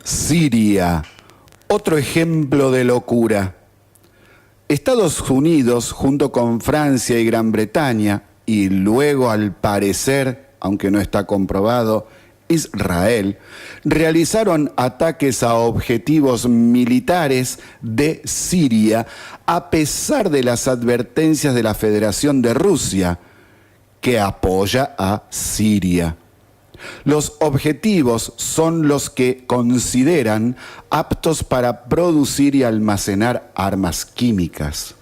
Siria, otro ejemplo de locura. Estados Unidos, junto con Francia y Gran Bretaña, y luego al parecer, aunque no está comprobado, Israel, realizaron ataques a objetivos militares de Siria a pesar de las advertencias de la Federación de Rusia, que apoya a Siria. Los objetivos son los que consideran aptos para producir y almacenar armas químicas.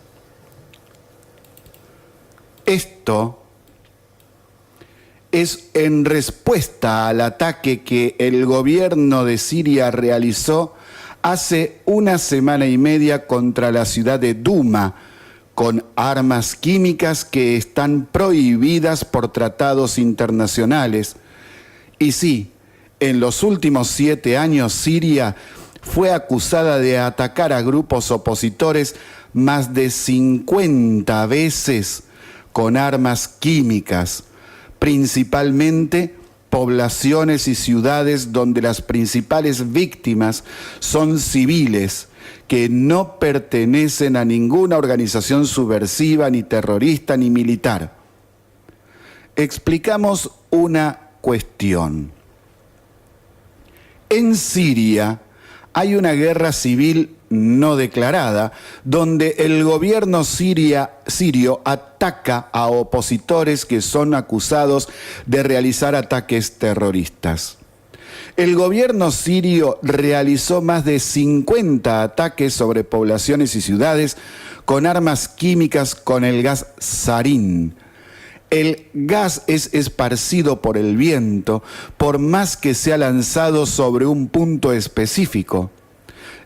Esto es en respuesta al ataque que el gobierno de Siria realizó hace una semana y media contra la ciudad de Duma, con armas químicas que están prohibidas por tratados internacionales. Y sí, en los últimos 7 años Siria fue acusada de atacar a grupos opositores más de 50 veces con armas químicas, principalmente poblaciones y ciudades donde las principales víctimas son civiles que no pertenecen a ninguna organización subversiva, ni terrorista, ni militar. Explicamos una cuestión. En Siria hay una guerra civil no declarada, donde el gobierno sirio ataca a opositores que son acusados de realizar ataques terroristas. El gobierno sirio realizó más de 50 ataques sobre poblaciones y ciudades con armas químicas con el gas sarín. El gas es esparcido por el viento, por más que sea lanzado sobre un punto específico.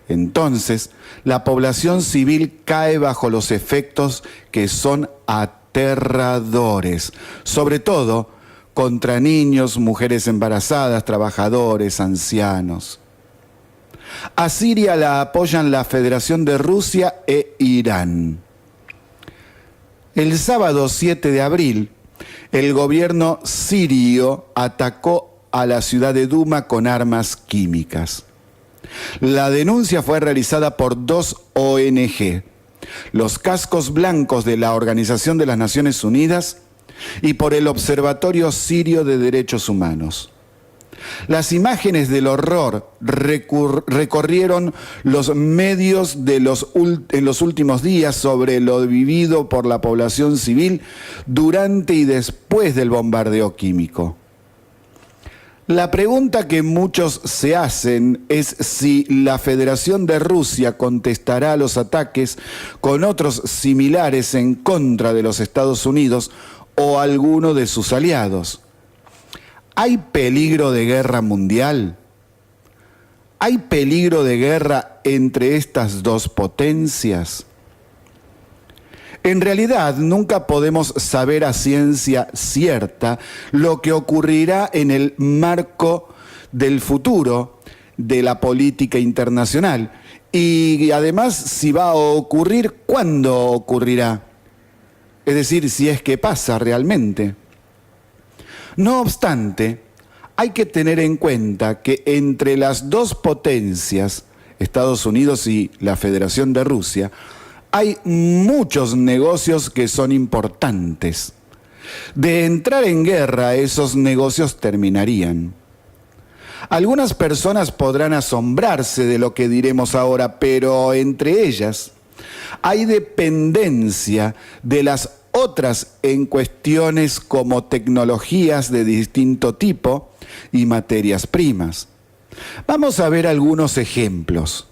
Entonces, la población civil cae bajo los efectos que son aterradores, sobre todo contra niños, mujeres embarazadas, trabajadores, ancianos. A Siria la apoyan la Federación de Rusia e Irán. El sábado 7 de abril, el gobierno sirio atacó a la ciudad de Duma con armas químicas. La denuncia fue realizada por 2 ONG, los Cascos Blancos de la Organización de las Naciones Unidas y por el Observatorio Sirio de Derechos Humanos. Las imágenes del horror recorrieron los medios en los últimos días sobre lo vivido por la población civil durante y después del bombardeo químico. La pregunta que muchos se hacen es si la Federación de Rusia contestará a los ataques con otros similares en contra de los Estados Unidos o alguno de sus aliados. ¿Hay peligro de guerra mundial? ¿Hay peligro de guerra entre estas dos potencias? En realidad, nunca podemos saber a ciencia cierta lo que ocurrirá en el marco del futuro de la política internacional y además si va a ocurrir, ¿cuándo ocurrirá? Es decir, si es que pasa realmente. No obstante, hay que tener en cuenta que entre las dos potencias, Estados Unidos y la Federación de Rusia, hay muchos negocios que son importantes. De entrar en guerra, esos negocios terminarían. Algunas personas podrán asombrarse de lo que diremos ahora, pero entre ellas hay dependencia de las otras en cuestiones como tecnologías de distinto tipo y materias primas. Vamos a ver algunos ejemplos.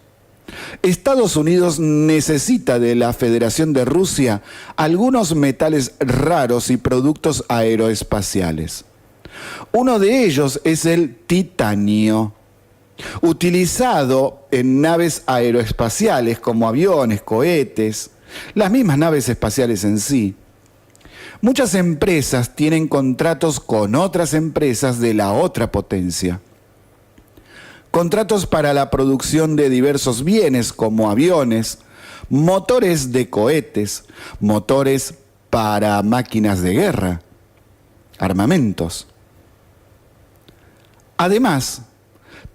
Estados Unidos necesita de la Federación de Rusia algunos metales raros y productos aeroespaciales. Uno de ellos es el titanio, utilizado en naves aeroespaciales como aviones, cohetes, las mismas naves espaciales en sí. Muchas empresas tienen contratos con otras empresas de la otra potencia. Contratos para la producción de diversos bienes como aviones, motores de cohetes, motores para máquinas de guerra, armamentos. Además,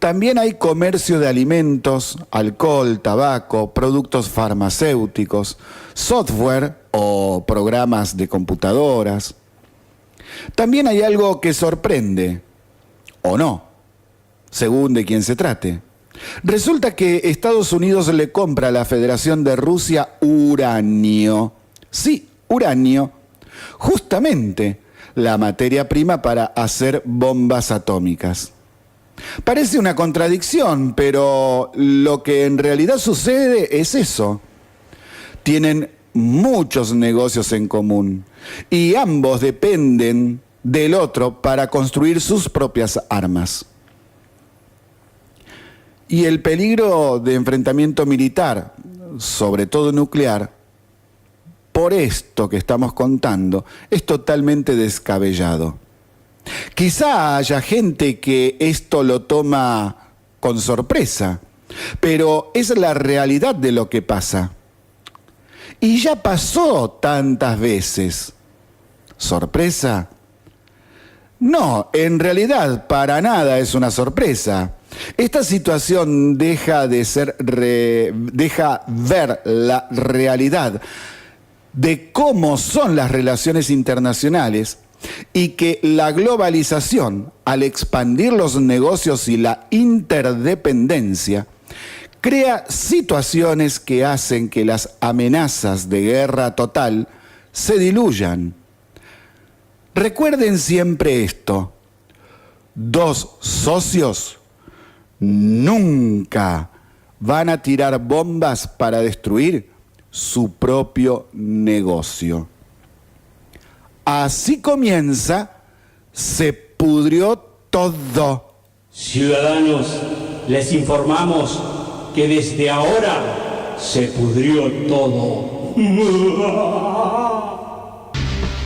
También hay comercio de alimentos, alcohol, tabaco, productos farmacéuticos, software o programas de computadoras. También hay algo que sorprende, o no, según de quién se trate. Resulta que Estados Unidos le compra a la Federación de Rusia uranio. Sí, uranio. Justamente la materia prima para hacer bombas atómicas. Parece una contradicción, pero lo que en realidad sucede es eso. Tienen muchos negocios en común y ambos dependen del otro para construir sus propias armas. Y el peligro de enfrentamiento militar, sobre todo nuclear, por esto que estamos contando, es totalmente descabellado. Quizá haya gente que esto lo toma con sorpresa, pero es la realidad de lo que pasa. Y ya pasó tantas veces. ¿Sorpresa? No, en realidad para nada es una sorpresa. Esta situación deja ver la realidad de cómo son las relaciones internacionales y que la globalización, al expandir los negocios y la interdependencia, crea situaciones que hacen que las amenazas de guerra total se diluyan. Recuerden siempre esto: dos socios nunca van a tirar bombas para destruir su propio negocio. Así comienza Se Pudrió Todo. Ciudadanos, les informamos que desde ahora se pudrió todo.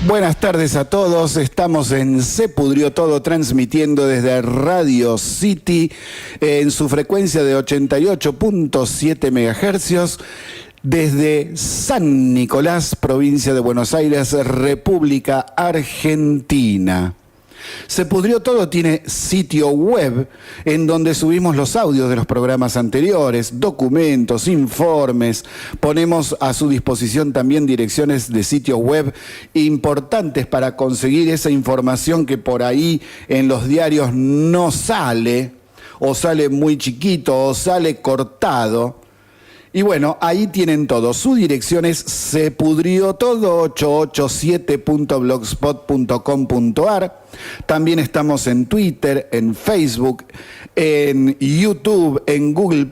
Buenas tardes a todos, estamos en Se Pudrió Todo, transmitiendo desde Radio City en su frecuencia de 88.7 MHz, desde San Nicolás, provincia de Buenos Aires, República Argentina. Se Pudrió Todo tiene sitio web en donde subimos los audios de los programas anteriores, documentos, informes. Ponemos a su disposición también direcciones de sitios web importantes para conseguir esa información que por ahí en los diarios no sale, o sale muy chiquito, o sale cortado. Y bueno, ahí tienen todo. Su dirección es sepudriotodo887.blogspot.com.ar. También estamos en Twitter, en Facebook, en YouTube, en Google+.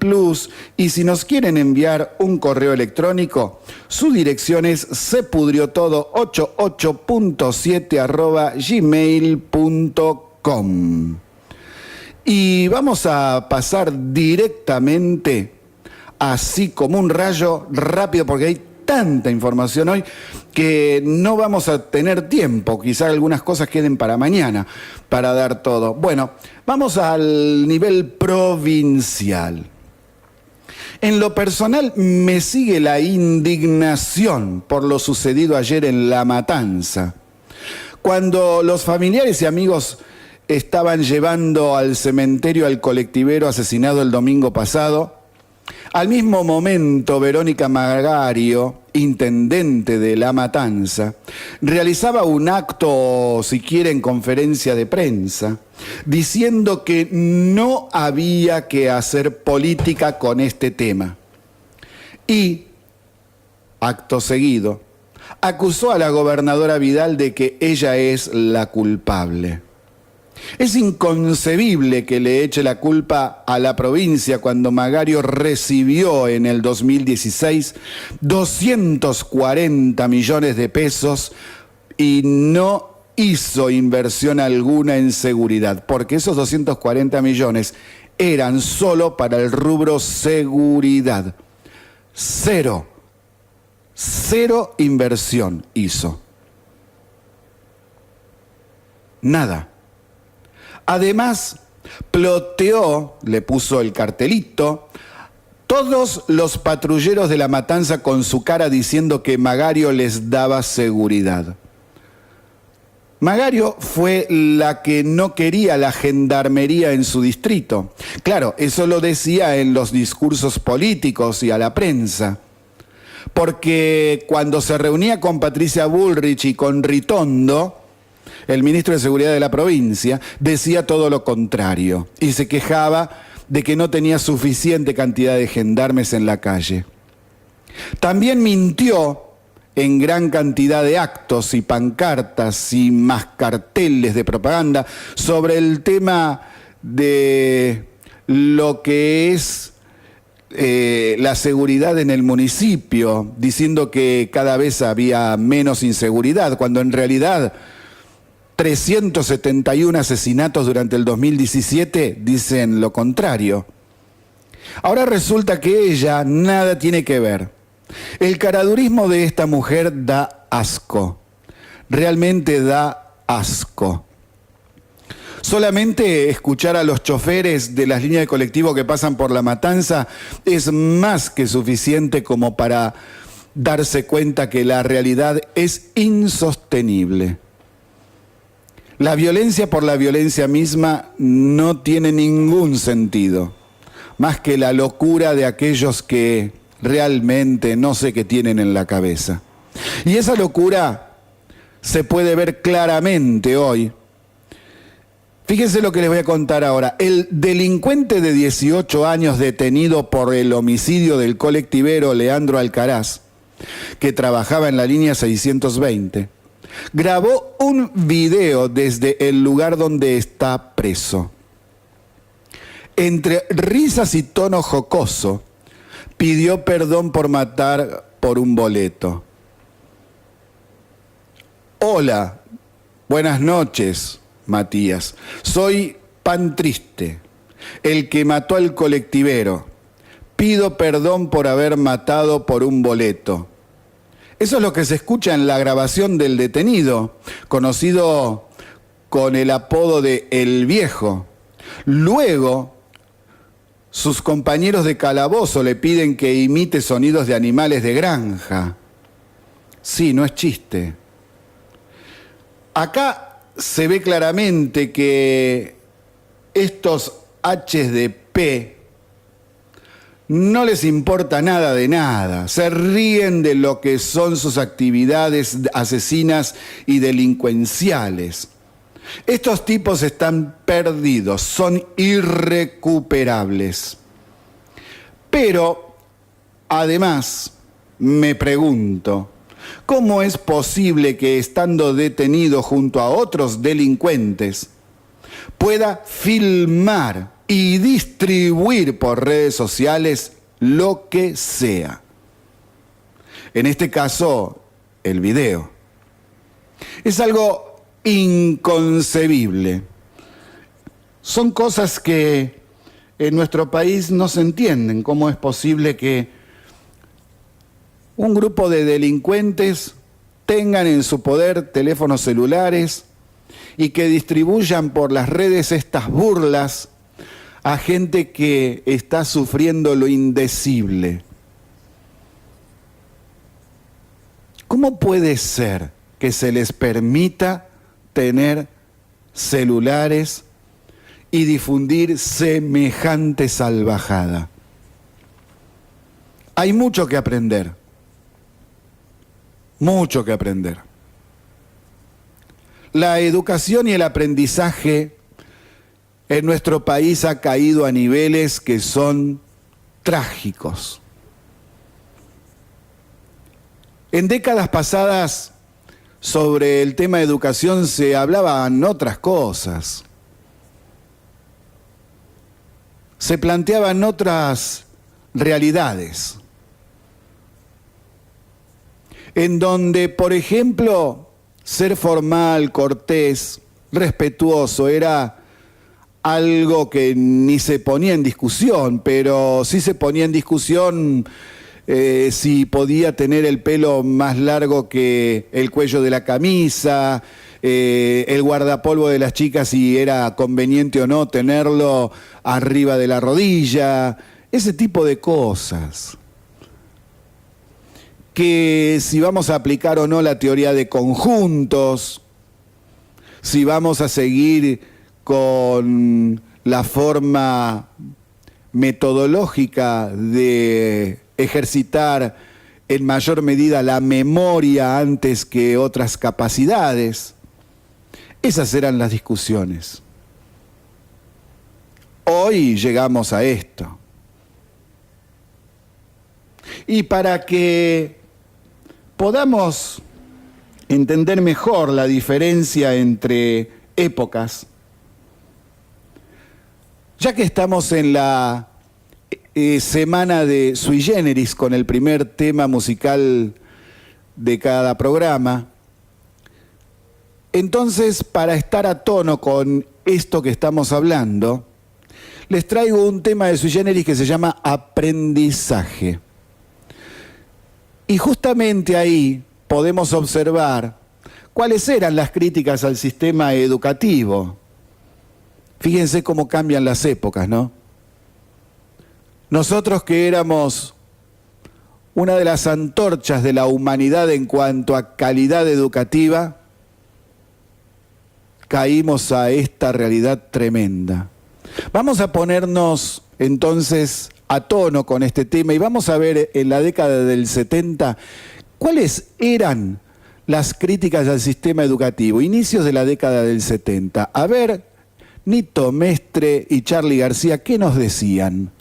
Y si nos quieren enviar un correo electrónico, su dirección es sepudriotodo887@gmail.com. Y vamos a pasar directamente, así como un rayo, rápido, porque hay tanta información hoy que no vamos a tener tiempo. Quizá algunas cosas queden para mañana para dar todo. Bueno, vamos al nivel provincial. En lo personal me sigue la indignación por lo sucedido ayer en La Matanza. Cuando los familiares y amigos estaban llevando al cementerio al colectivero asesinado el domingo pasado, al mismo momento, Verónica Magario, intendente de La Matanza, realizaba un acto, si quieren, conferencia de prensa, diciendo que no había que hacer política con este tema. Y, acto seguido, acusó a la gobernadora Vidal de que ella es la culpable. Es inconcebible que le eche la culpa a la provincia cuando Magario recibió en el 2016 240 millones de pesos y no hizo inversión alguna en seguridad, porque esos 240 millones eran solo para el rubro seguridad. Cero inversión hizo. Nada. Además, ploteó, le puso el cartelito, todos los patrulleros de La Matanza con su cara diciendo que Magario les daba seguridad. Magario fue la que no quería la gendarmería en su distrito. Claro, eso lo decía en los discursos políticos y a la prensa. Porque cuando se reunía con Patricia Bullrich y con Ritondo, el ministro de Seguridad de la provincia, decía todo lo contrario y se quejaba de que no tenía suficiente cantidad de gendarmes en la calle. También mintió en gran cantidad de actos y pancartas y más carteles de propaganda sobre el tema de lo que es la seguridad en el municipio, diciendo que cada vez había menos inseguridad, cuando en realidad 371 asesinatos durante el 2017 dicen lo contrario. Ahora resulta que ella nada tiene que ver. El caradurismo de esta mujer da asco, realmente da asco. Solamente escuchar a los choferes de las líneas de colectivo que pasan por La Matanza es más que suficiente como para darse cuenta que la realidad es insostenible. La violencia por la violencia misma no tiene ningún sentido, más que la locura de aquellos que realmente no sé qué tienen en la cabeza. Y esa locura se puede ver claramente hoy. Fíjense lo que les voy a contar ahora. El delincuente de 18 años detenido por el homicidio del colectivero Leandro Alcaraz, que trabajaba en la línea 620, grabó un video desde el lugar donde está preso. Entre risas y tono jocoso, pidió perdón por matar por un boleto. Hola, buenas noches, Matías. Soy Pan Triste, el que mató al colectivero. Pido perdón por haber matado por un boleto. Eso es lo que se escucha en la grabación del detenido, conocido con el apodo de El Viejo. Luego, sus compañeros de calabozo le piden que imite sonidos de animales de granja. Sí, no es chiste. Acá se ve claramente que estos HDP no les importa nada de nada. Se ríen de lo que son sus actividades asesinas y delincuenciales. Estos tipos están perdidos, son irrecuperables. Pero, además, me pregunto, ¿cómo es posible que estando detenido junto a otros delincuentes pueda filmar y distribuir por redes sociales lo que sea? En este caso, el video. Es algo inconcebible. Son cosas que en nuestro país no se entienden. ¿Cómo es posible que un grupo de delincuentes tengan en su poder teléfonos celulares y que distribuyan por las redes estas burlas a gente que está sufriendo lo indecible? ¿Cómo puede ser que se les permita tener celulares y difundir semejante salvajada? Hay mucho que aprender. Mucho que aprender. La educación y el aprendizaje en nuestro país ha caído a niveles que son trágicos. En décadas pasadas, sobre el tema de educación se hablaban otras cosas. Se planteaban otras realidades. En donde, por ejemplo, ser formal, cortés, respetuoso era algo que ni se ponía en discusión, pero sí se ponía en discusión si podía tener el pelo más largo que el cuello de la camisa, el guardapolvo de las chicas, si era conveniente o no tenerlo arriba de la rodilla, ese tipo de cosas. Que si vamos a aplicar o no la teoría de conjuntos, si vamos a seguir con la forma metodológica de ejercitar en mayor medida la memoria antes que otras capacidades. Esas eran las discusiones. Hoy llegamos a esto. Y para que podamos entender mejor la diferencia entre épocas, ya que estamos en la semana de Sui Generis con el primer tema musical de cada programa, entonces, para estar a tono con esto que estamos hablando, les traigo un tema de Sui Generis que se llama Aprendizaje. Y justamente ahí podemos observar cuáles eran las críticas al sistema educativo. Fíjense cómo cambian las épocas, ¿no? Nosotros que éramos una de las antorchas de la humanidad en cuanto a calidad educativa, caímos a esta realidad tremenda. Vamos a ponernos entonces a tono con este tema y vamos a ver en la década del 70 cuáles eran las críticas al sistema educativo, inicios de la década del 70. A ver, Nito Mestre y Charly García, ¿qué nos decían?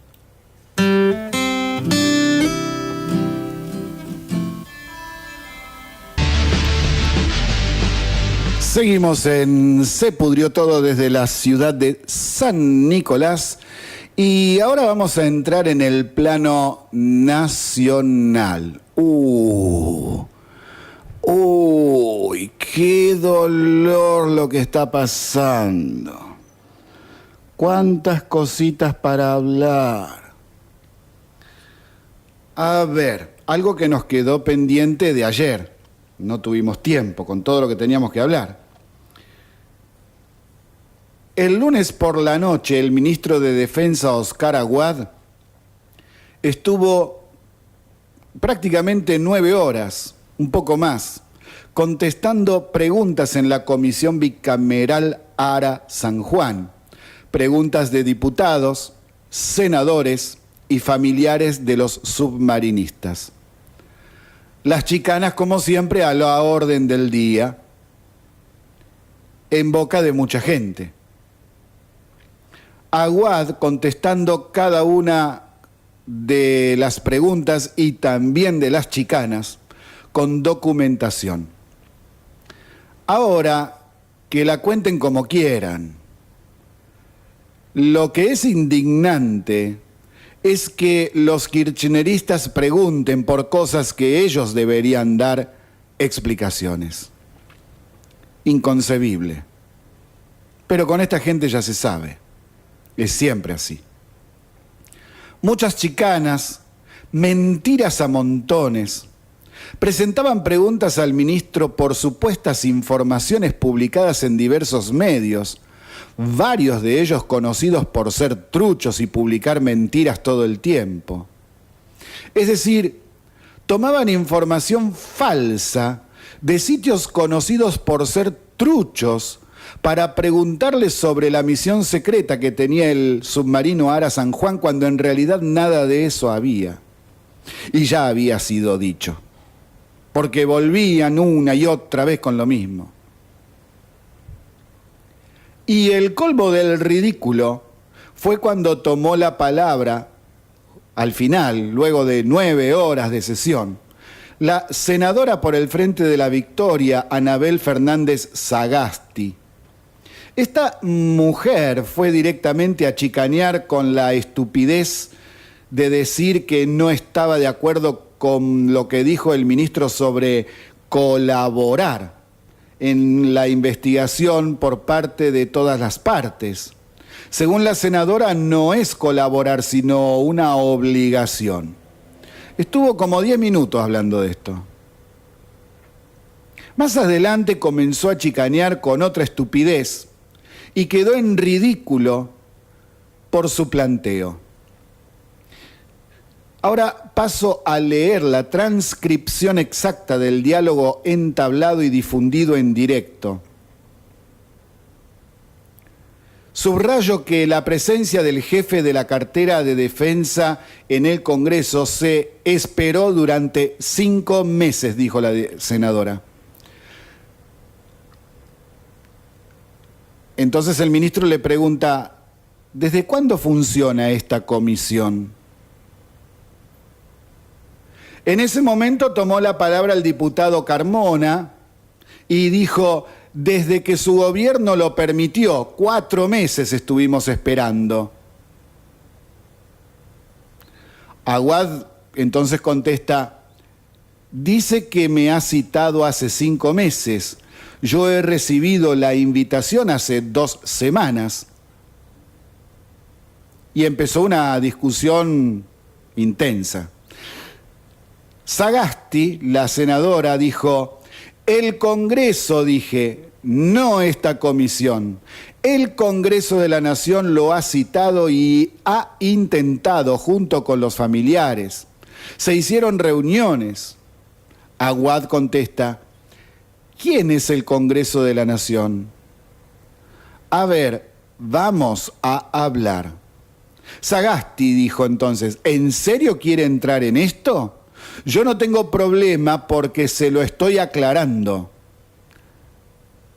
Seguimos en Se Pudrió Todo desde la ciudad de San Nicolás y ahora vamos a entrar en el plano nacional. Uy, qué dolor lo que está pasando. Cuántas cositas para hablar. A ver, algo que nos quedó pendiente de ayer. No tuvimos tiempo con todo lo que teníamos que hablar. El lunes por la noche, el ministro de Defensa, Oscar Aguad, estuvo prácticamente 9 horas, un poco más, contestando preguntas en la Comisión Bicameral Ara San Juan. Preguntas de diputados, senadores y familiares de los submarinistas. Las chicanas, como siempre, a la orden del día, en boca de mucha gente. Aguad contestando cada una de las preguntas y también de las chicanas con documentación. Ahora, que la cuenten como quieran. Lo que es indignante es que los kirchneristas pregunten por cosas que ellos deberían dar explicaciones. Inconcebible. Pero con esta gente ya se sabe. Es siempre así. Muchas chicanas, mentiras a montones, presentaban preguntas al ministro por supuestas informaciones publicadas en diversos medios, varios de ellos conocidos por ser truchos y publicar mentiras todo el tiempo. Es decir, tomaban información falsa de sitios conocidos por ser truchos para preguntarles sobre la misión secreta que tenía el submarino Ara San Juan, cuando en realidad nada de eso había. Y ya había sido dicho, porque volvían una y otra vez con lo mismo. Y el colmo del ridículo fue cuando tomó la palabra, al final, luego de 9 horas de sesión, la senadora por el Frente de la Victoria, Anabel Fernández Sagasti. Esta mujer fue directamente a chicanear con la estupidez de decir que no estaba de acuerdo con lo que dijo el ministro sobre colaborar en la investigación por parte de todas las partes. Según la senadora, no es colaborar, sino una obligación. Estuvo como 10 minutos hablando de esto. Más adelante comenzó a chicanear con otra estupidez y quedó en ridículo por su planteo. Ahora paso a leer la transcripción exacta del diálogo entablado y difundido en directo. Subrayo que la presencia del jefe de la cartera de defensa en el Congreso se esperó durante 5 meses, dijo la senadora. Entonces el ministro le pregunta, ¿desde cuándo funciona esta comisión? En ese momento tomó la palabra el diputado Carmona y dijo, desde que su gobierno lo permitió, 4 meses estuvimos esperando. Aguad entonces contesta, dice que me ha citado hace 5 meses. Yo he recibido la invitación hace 2 semanas. Y empezó una discusión intensa. Sagasti, la senadora, dijo, el Congreso, dije, no esta comisión. El Congreso de la Nación lo ha citado y ha intentado junto con los familiares. Se hicieron reuniones. Aguad contesta, ¿quién es el Congreso de la Nación? A ver, vamos a hablar. Sagasti dijo entonces, ¿en serio quiere entrar en esto? Yo no tengo problema porque se lo estoy aclarando.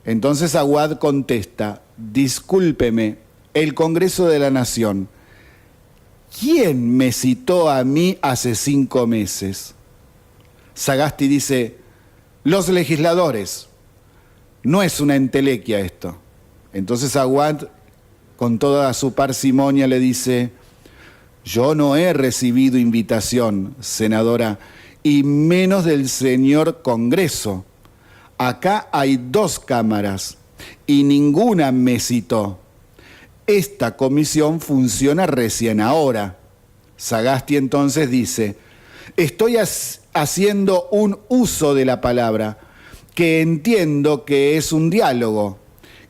Entonces Aguad contesta, discúlpeme, el Congreso de la Nación, ¿quién me citó a mí hace 5 meses? Sagasti dice, los legisladores. No es una entelequia esto. Entonces Aguad, con toda su parsimonia, le dice, yo no he recibido invitación, senadora, y menos del señor Congreso. Acá hay 2 cámaras y ninguna me citó. Esta comisión funciona recién ahora. Sagasti entonces dice, estoy haciendo un uso de la palabra, que entiendo que es un diálogo,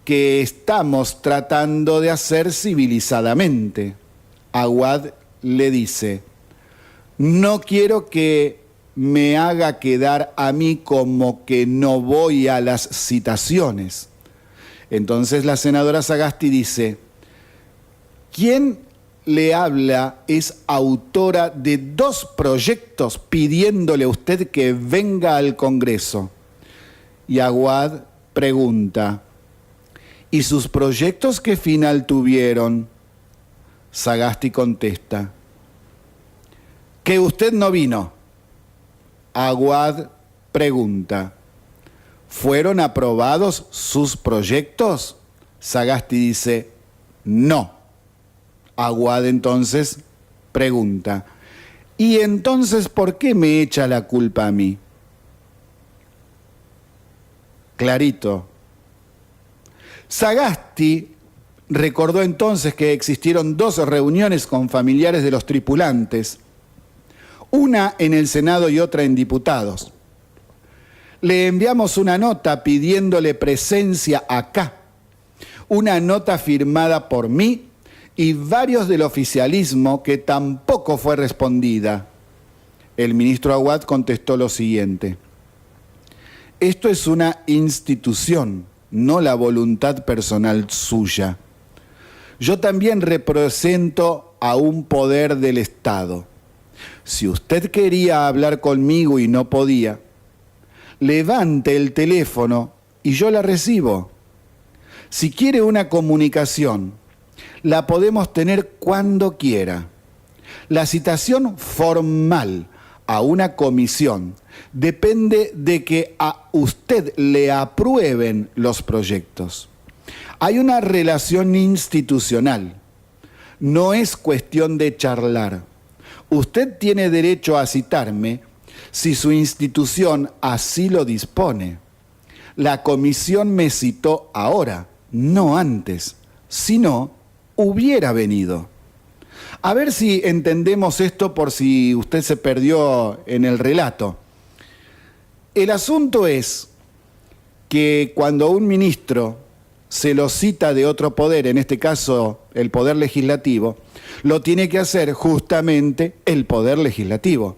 que estamos tratando de hacer civilizadamente. Aguad le dice, no quiero que me haga quedar a mí como que no voy a las citaciones. Entonces la senadora Sagasti dice, ¿quién le habla es autora de 2 proyectos pidiéndole a usted que venga al Congreso? Y Aguad pregunta, ¿y sus proyectos qué final tuvieron? Sagasti contesta, que usted no vino. Aguad pregunta, ¿fueron aprobados sus proyectos? Sagasti dice, no. Aguad entonces pregunta, ¿y entonces por qué me echa la culpa a mí? Clarito. Sagasti recordó entonces que existieron 2 reuniones con familiares de los tripulantes, una en el Senado y otra en diputados. Le enviamos una nota pidiéndole presencia acá, una nota firmada por mí y varios del oficialismo que tampoco fue respondida. El ministro Aguad contestó lo siguiente, esto es una institución, no la voluntad personal suya. Yo también represento a un poder del Estado. Si usted quería hablar conmigo y no podía, levante el teléfono y yo la recibo. Si quiere una comunicación, la podemos tener cuando quiera. La citación formal a una comisión depende de que a usted le aprueben los proyectos. Hay una relación institucional. No es cuestión de charlar. Usted tiene derecho a citarme si su institución así lo dispone. La comisión me citó ahora, no antes. Si no, hubiera venido. A ver si entendemos esto por si usted se perdió en el relato. El asunto es que cuando un ministro se lo cita de otro poder, en este caso el poder legislativo, lo tiene que hacer justamente el poder legislativo,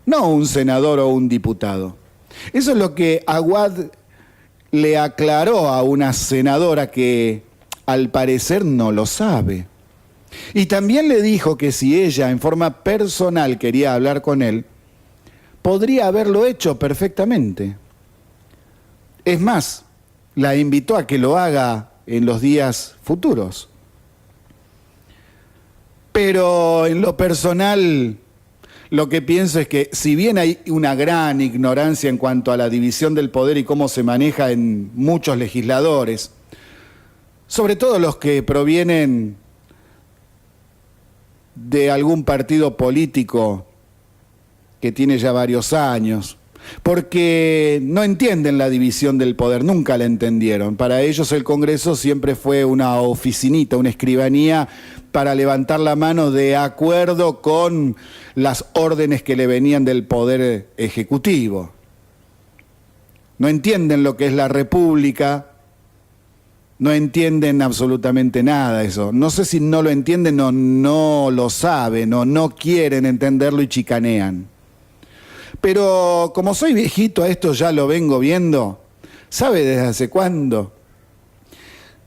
no un senador o un diputado. Eso es lo que Aguad le aclaró a una senadora que al parecer no lo sabe. Y también le dijo que si ella en forma personal quería hablar con él, podría haberlo hecho perfectamente. Es más, la invitó a que lo haga en los días futuros. Pero en lo personal, lo que pienso es que si bien hay una gran ignorancia en cuanto a la división del poder y cómo se maneja en muchos legisladores, sobre todo los que provienen de algún partido político que tiene ya varios años, porque no entienden la división del poder, nunca la entendieron. Para ellos el Congreso siempre fue una oficinita, una escribanía para levantar la mano de acuerdo con las órdenes que le venían del Poder Ejecutivo. No entienden lo que es la República, no entienden absolutamente nada de eso. No sé si no lo entienden o no lo saben o no quieren entenderlo y chicanean. Pero como soy viejito, a esto ya lo vengo viendo. ¿Sabe desde hace cuándo?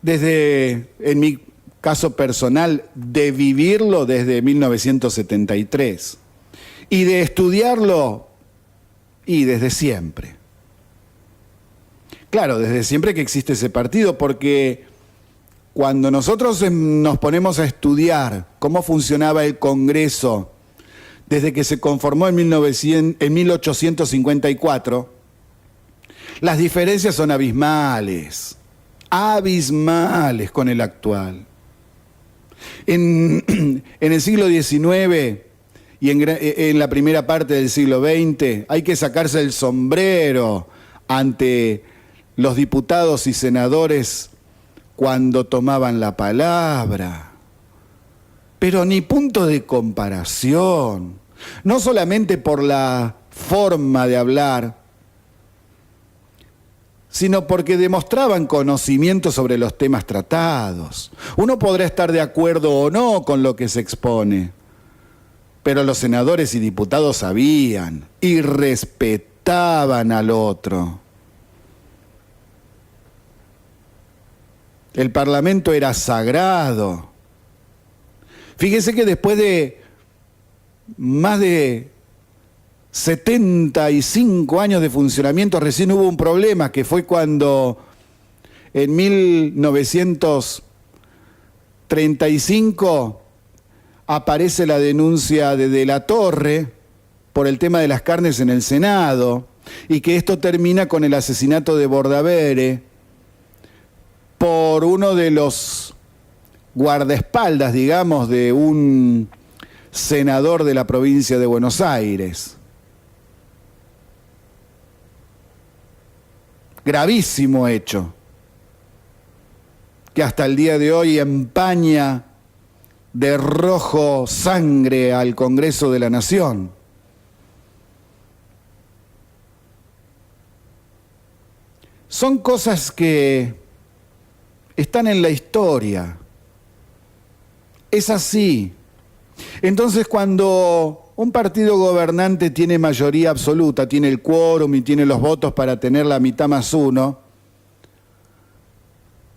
Desde, en mi caso personal, de vivirlo desde 1973. Y de estudiarlo, y desde siempre. Claro, desde siempre que existe ese partido, porque cuando nosotros nos ponemos a estudiar cómo funcionaba el Congreso, desde que se conformó en 1854, las diferencias son abismales con el actual. En el siglo XIX y en la primera parte del siglo XX hay que sacarse el sombrero ante los diputados y senadores cuando tomaban la palabra. Pero ni punto de comparación, no solamente por la forma de hablar, sino porque demostraban conocimiento sobre los temas tratados. Uno podrá estar de acuerdo o no con lo que se expone, pero los senadores y diputados sabían y respetaban al otro. El Parlamento era sagrado. Fíjese que después de más de 75 años de funcionamiento, recién hubo un problema, que fue cuando en 1935 aparece la denuncia de la Torre por el tema de las carnes en el Senado, y que esto termina con el asesinato de Bordaberry por uno de los guardaespaldas, digamos, de un senador de la provincia de Buenos Aires. Gravísimo hecho, que hasta el día de hoy empaña de rojo sangre al Congreso de la Nación. Son cosas que están en la historia. Es así. Entonces, cuando un partido gobernante tiene mayoría absoluta, tiene el quórum y tiene los votos para tener la mitad más uno,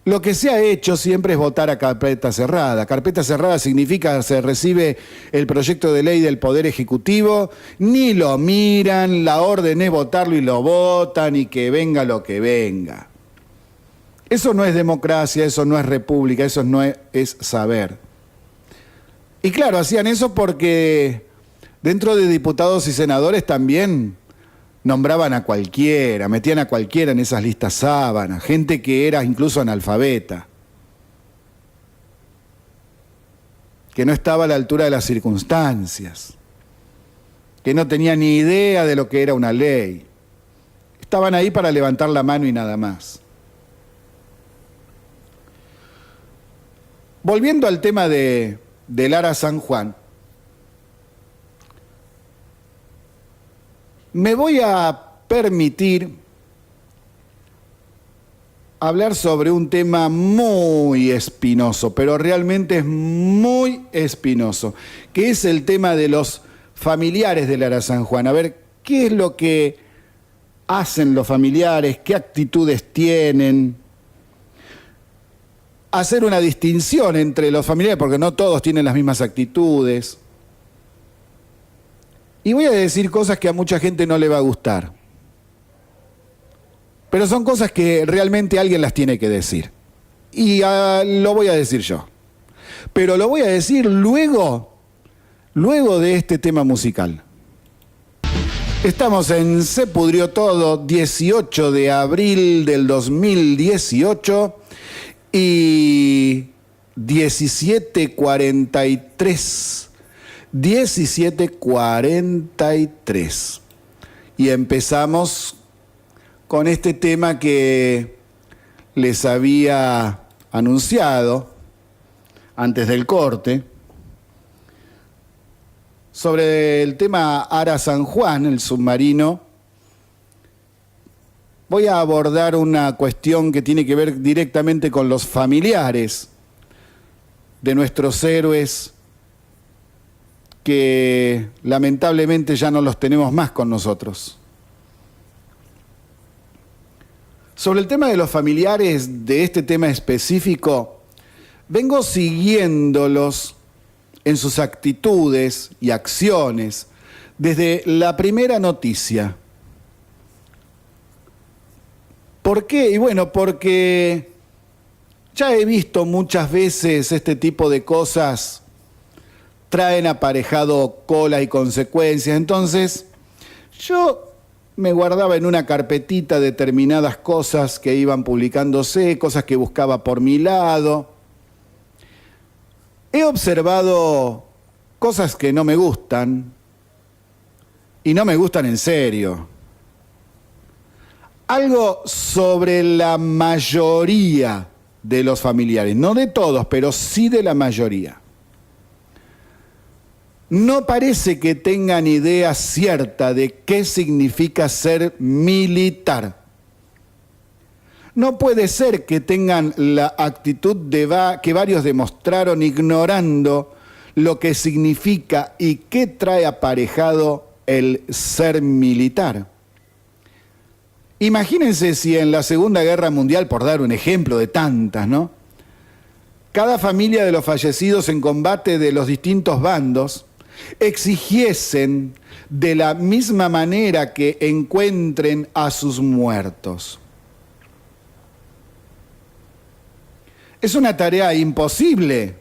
lo que se ha hecho siempre es votar a carpeta cerrada. Carpeta cerrada significa se recibe el proyecto de ley del Poder Ejecutivo, ni lo miran, la orden es votarlo y lo votan, y que venga lo que venga. Eso no es democracia, eso no es república, eso no es saber. Y claro, hacían eso porque dentro de diputados y senadores también nombraban a cualquiera, metían a cualquiera en esas listas sábana, gente que era incluso analfabeta, que no estaba a la altura de las circunstancias, que no tenía ni idea de lo que era una ley. Estaban ahí para levantar la mano y nada más. Volviendo al tema de Lara San Juan, me voy a permitir hablar sobre un tema muy espinoso, pero realmente es muy espinoso, que es el tema de los familiares de Lara San Juan. A ver, ¿qué es lo que hacen los familiares? ¿Qué actitudes tienen? hacer una distinción entre los familiares, porque no todos tienen las mismas actitudes. Y voy a decir cosas que a mucha gente no le va a gustar. Pero son cosas que realmente alguien las tiene que decir. Y lo voy a decir yo. Pero lo voy a decir luego de este tema musical. Estamos en Se Pudrió Todo, 18 de abril del 2018 y 17:43. 17:43. Y empezamos con este tema que les había anunciado antes del corte, sobre el tema Ara San Juan, el submarino. Voy a abordar una cuestión que tiene que ver directamente con los familiares de nuestros héroes, que lamentablemente ya no los tenemos más con nosotros. Sobre el tema de los familiares de este tema específico, vengo siguiéndolos en sus actitudes y acciones desde la primera noticia. ¿Por qué? Y bueno, porque ya he visto muchas veces este tipo de cosas traen aparejado cola y consecuencias. Entonces, yo me guardaba en una carpetita determinadas cosas que iban publicándose, cosas que buscaba por mi lado. He observado cosas que no me gustan, y no me gustan en serio. Algo sobre la mayoría de los familiares, no de todos, pero sí de la mayoría. No parece que tengan idea cierta de qué significa ser militar. No puede ser que tengan la actitud que varios demostraron ignorando lo que significa y qué trae aparejado el ser militar. Imagínense si en la Segunda Guerra Mundial, por dar un ejemplo de tantas, ¿no?, cada familia de los fallecidos en combate de los distintos bandos exigiesen de la misma manera que encuentren a sus muertos. Es una tarea imposible.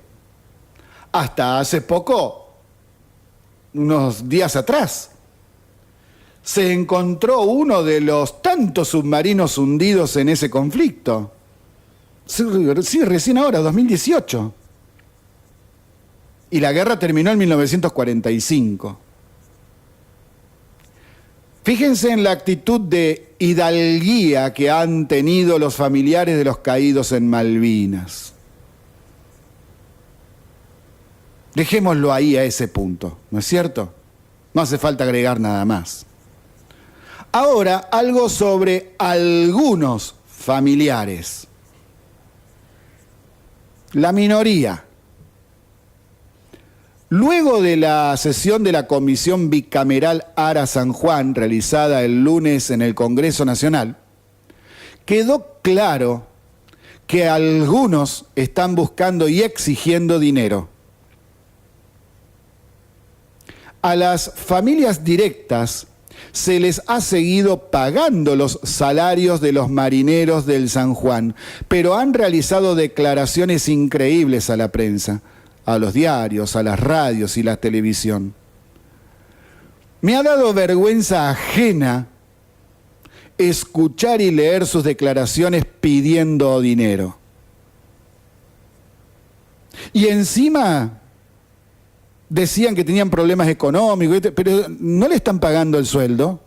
Hasta hace poco, unos días atrás, se encontró uno de los tantos submarinos hundidos en ese conflicto. Sí, recién ahora, 2018. Y la guerra terminó en 1945. Fíjense en la actitud de hidalguía que han tenido los familiares de los caídos en Malvinas. Dejémoslo ahí a ese punto, ¿no es cierto? No hace falta agregar nada más. Ahora, algo sobre algunos familiares. La minoría. Luego de la sesión de la Comisión Bicameral Ara San Juan, realizada el lunes en el Congreso Nacional, quedó claro que algunos están buscando y exigiendo dinero. A las familias directas se les ha seguido pagando los salarios de los marineros del San Juan, pero han realizado declaraciones increíbles a la prensa, a los diarios, a las radios y la televisión. Me ha dado vergüenza ajena escuchar y leer sus declaraciones pidiendo dinero. Y encima decían que tenían problemas económicos, pero ¿no le están pagando el sueldo?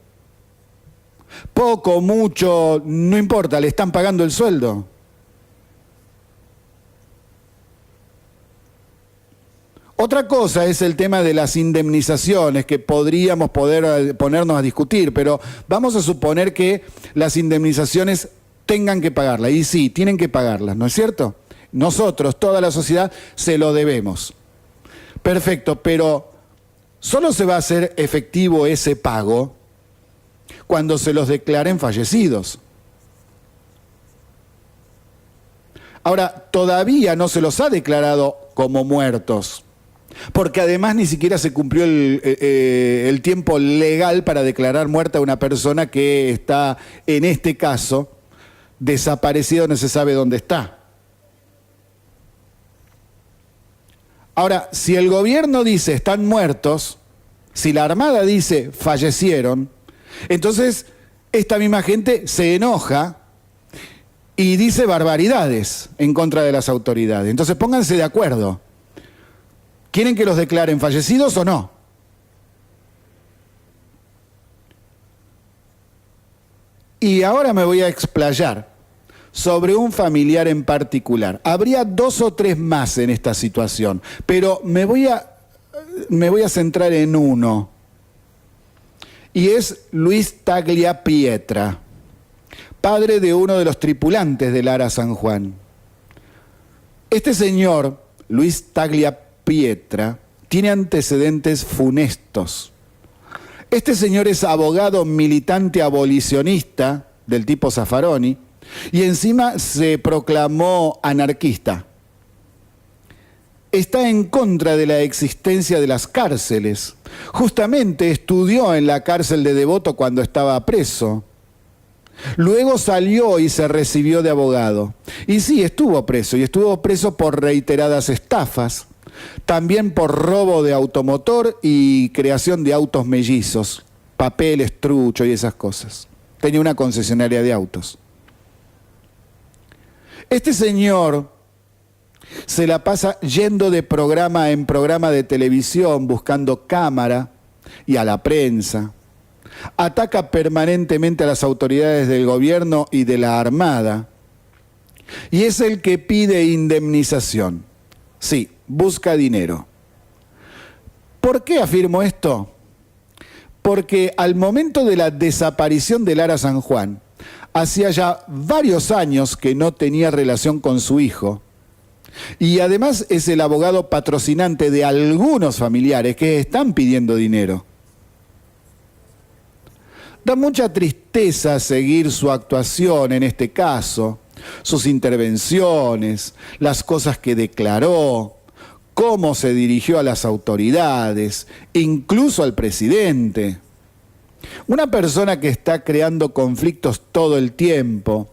Poco, mucho, no importa, le están pagando el sueldo. Otra cosa es el tema de las indemnizaciones, que podríamos ponernos a discutir, pero vamos a suponer que las indemnizaciones tengan que pagarlas. Y sí, tienen que pagarlas, ¿no es cierto? Nosotros, toda la sociedad, se lo debemos. Perfecto, pero solo se va a hacer efectivo ese pago cuando se los declaren fallecidos. Ahora, todavía no se los ha declarado como muertos, porque además ni siquiera se cumplió el tiempo legal para declarar muerta a una persona que está, en este caso, desaparecido, no se sabe dónde está. Ahora, si el gobierno dice están muertos, si la Armada dice fallecieron, entonces esta misma gente se enoja y dice barbaridades en contra de las autoridades. Entonces pónganse de acuerdo. ¿Quieren que los declaren fallecidos o no? Y ahora me voy a explayar sobre un familiar en particular. Habría 2 o 3 más en esta situación, pero me voy a centrar en uno. Y es Luis Taglia Pietra, padre de uno de los tripulantes del Ara San Juan. Este señor, Luis Taglia Pietra, tiene antecedentes funestos. Este señor es abogado militante abolicionista del tipo Zaffaroni y encima se proclamó anarquista. Está en contra de la existencia de las cárceles. Justamente estudió en la cárcel de Devoto cuando estaba preso. Luego salió y se recibió de abogado. Y sí, estuvo preso por reiteradas estafas. También por robo de automotor y creación de autos mellizos, papeles, trucho y esas cosas. Tenía una concesionaria de autos. Este señor se la pasa yendo de programa en programa de televisión, buscando cámara y a la prensa. Ataca permanentemente a las autoridades del gobierno y de la Armada. Y es el que pide indemnización. Sí, busca dinero. ¿Por qué afirmo esto? Porque al momento de la desaparición del Ara San Juan, hacía ya varios años que no tenía relación con su hijo, y además es el abogado patrocinante de algunos familiares que están pidiendo dinero. Da mucha tristeza seguir su actuación en este caso, sus intervenciones, las cosas que declaró, cómo se dirigió a las autoridades, incluso al presidente. Una persona que está creando conflictos todo el tiempo,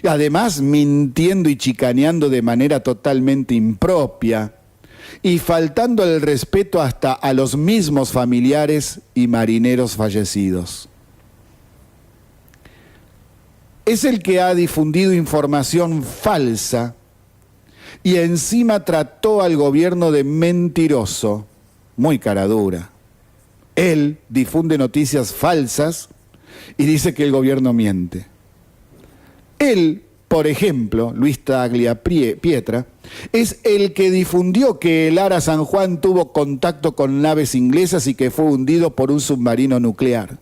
y además mintiendo y chicaneando de manera totalmente impropia, y faltando el respeto hasta a los mismos familiares y marineros fallecidos. Es el que ha difundido información falsa y encima trató al gobierno de mentiroso, muy caradura. Él difunde noticias falsas y dice que el gobierno miente. Él, por ejemplo, Luis Taglia Pietra, es el que difundió que el Ara San Juan tuvo contacto con naves inglesas y que fue hundido por un submarino nuclear.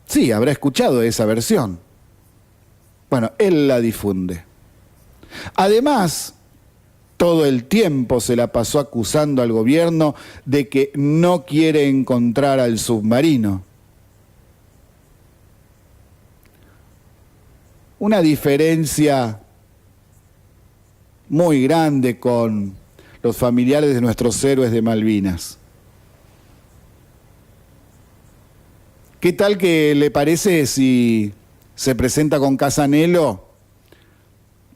Sí, habrá escuchado esa versión. Bueno, él la difunde. Además, todo el tiempo se la pasó acusando al gobierno de que no quiere encontrar al submarino. Una diferencia muy grande con los familiares de nuestros héroes de Malvinas. ¿Qué tal que le parece si se presenta con Casanelo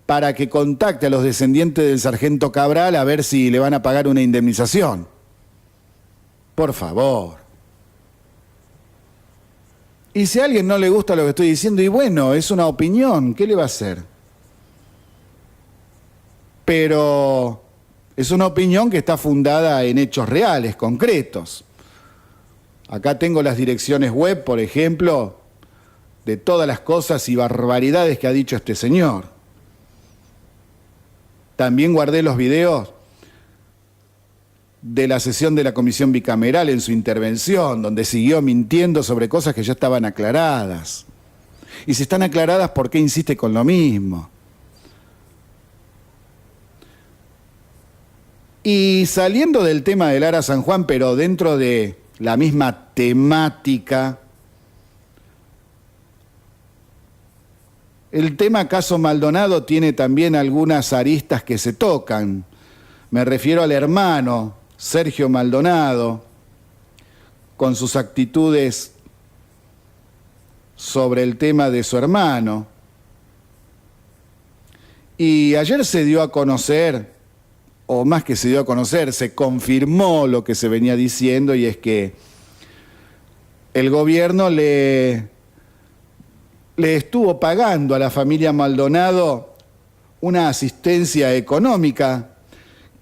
para que contacte a los descendientes del sargento Cabral a ver si le van a pagar una indemnización? Por favor. Y si a alguien no le gusta lo que estoy diciendo, y bueno, es una opinión, ¿qué le va a hacer? Pero es una opinión que está fundada en hechos reales, concretos. Acá tengo las direcciones web, por ejemplo, de todas las cosas y barbaridades que ha dicho este señor. También guardé los videos de la sesión de la comisión bicameral en su intervención, donde siguió mintiendo sobre cosas que ya estaban aclaradas. Y si están aclaradas, ¿por qué insiste con lo mismo? Y saliendo del tema del Ara San Juan, pero dentro de la misma temática, El tema caso Maldonado tiene también algunas aristas que se tocan. Me refiero al hermano Sergio Maldonado, con sus actitudes sobre el tema de su hermano. Y ayer se dio a conocer, o más que se dio a conocer, se confirmó lo que se venía diciendo, y es que el gobierno le estuvo pagando a la familia Maldonado una asistencia económica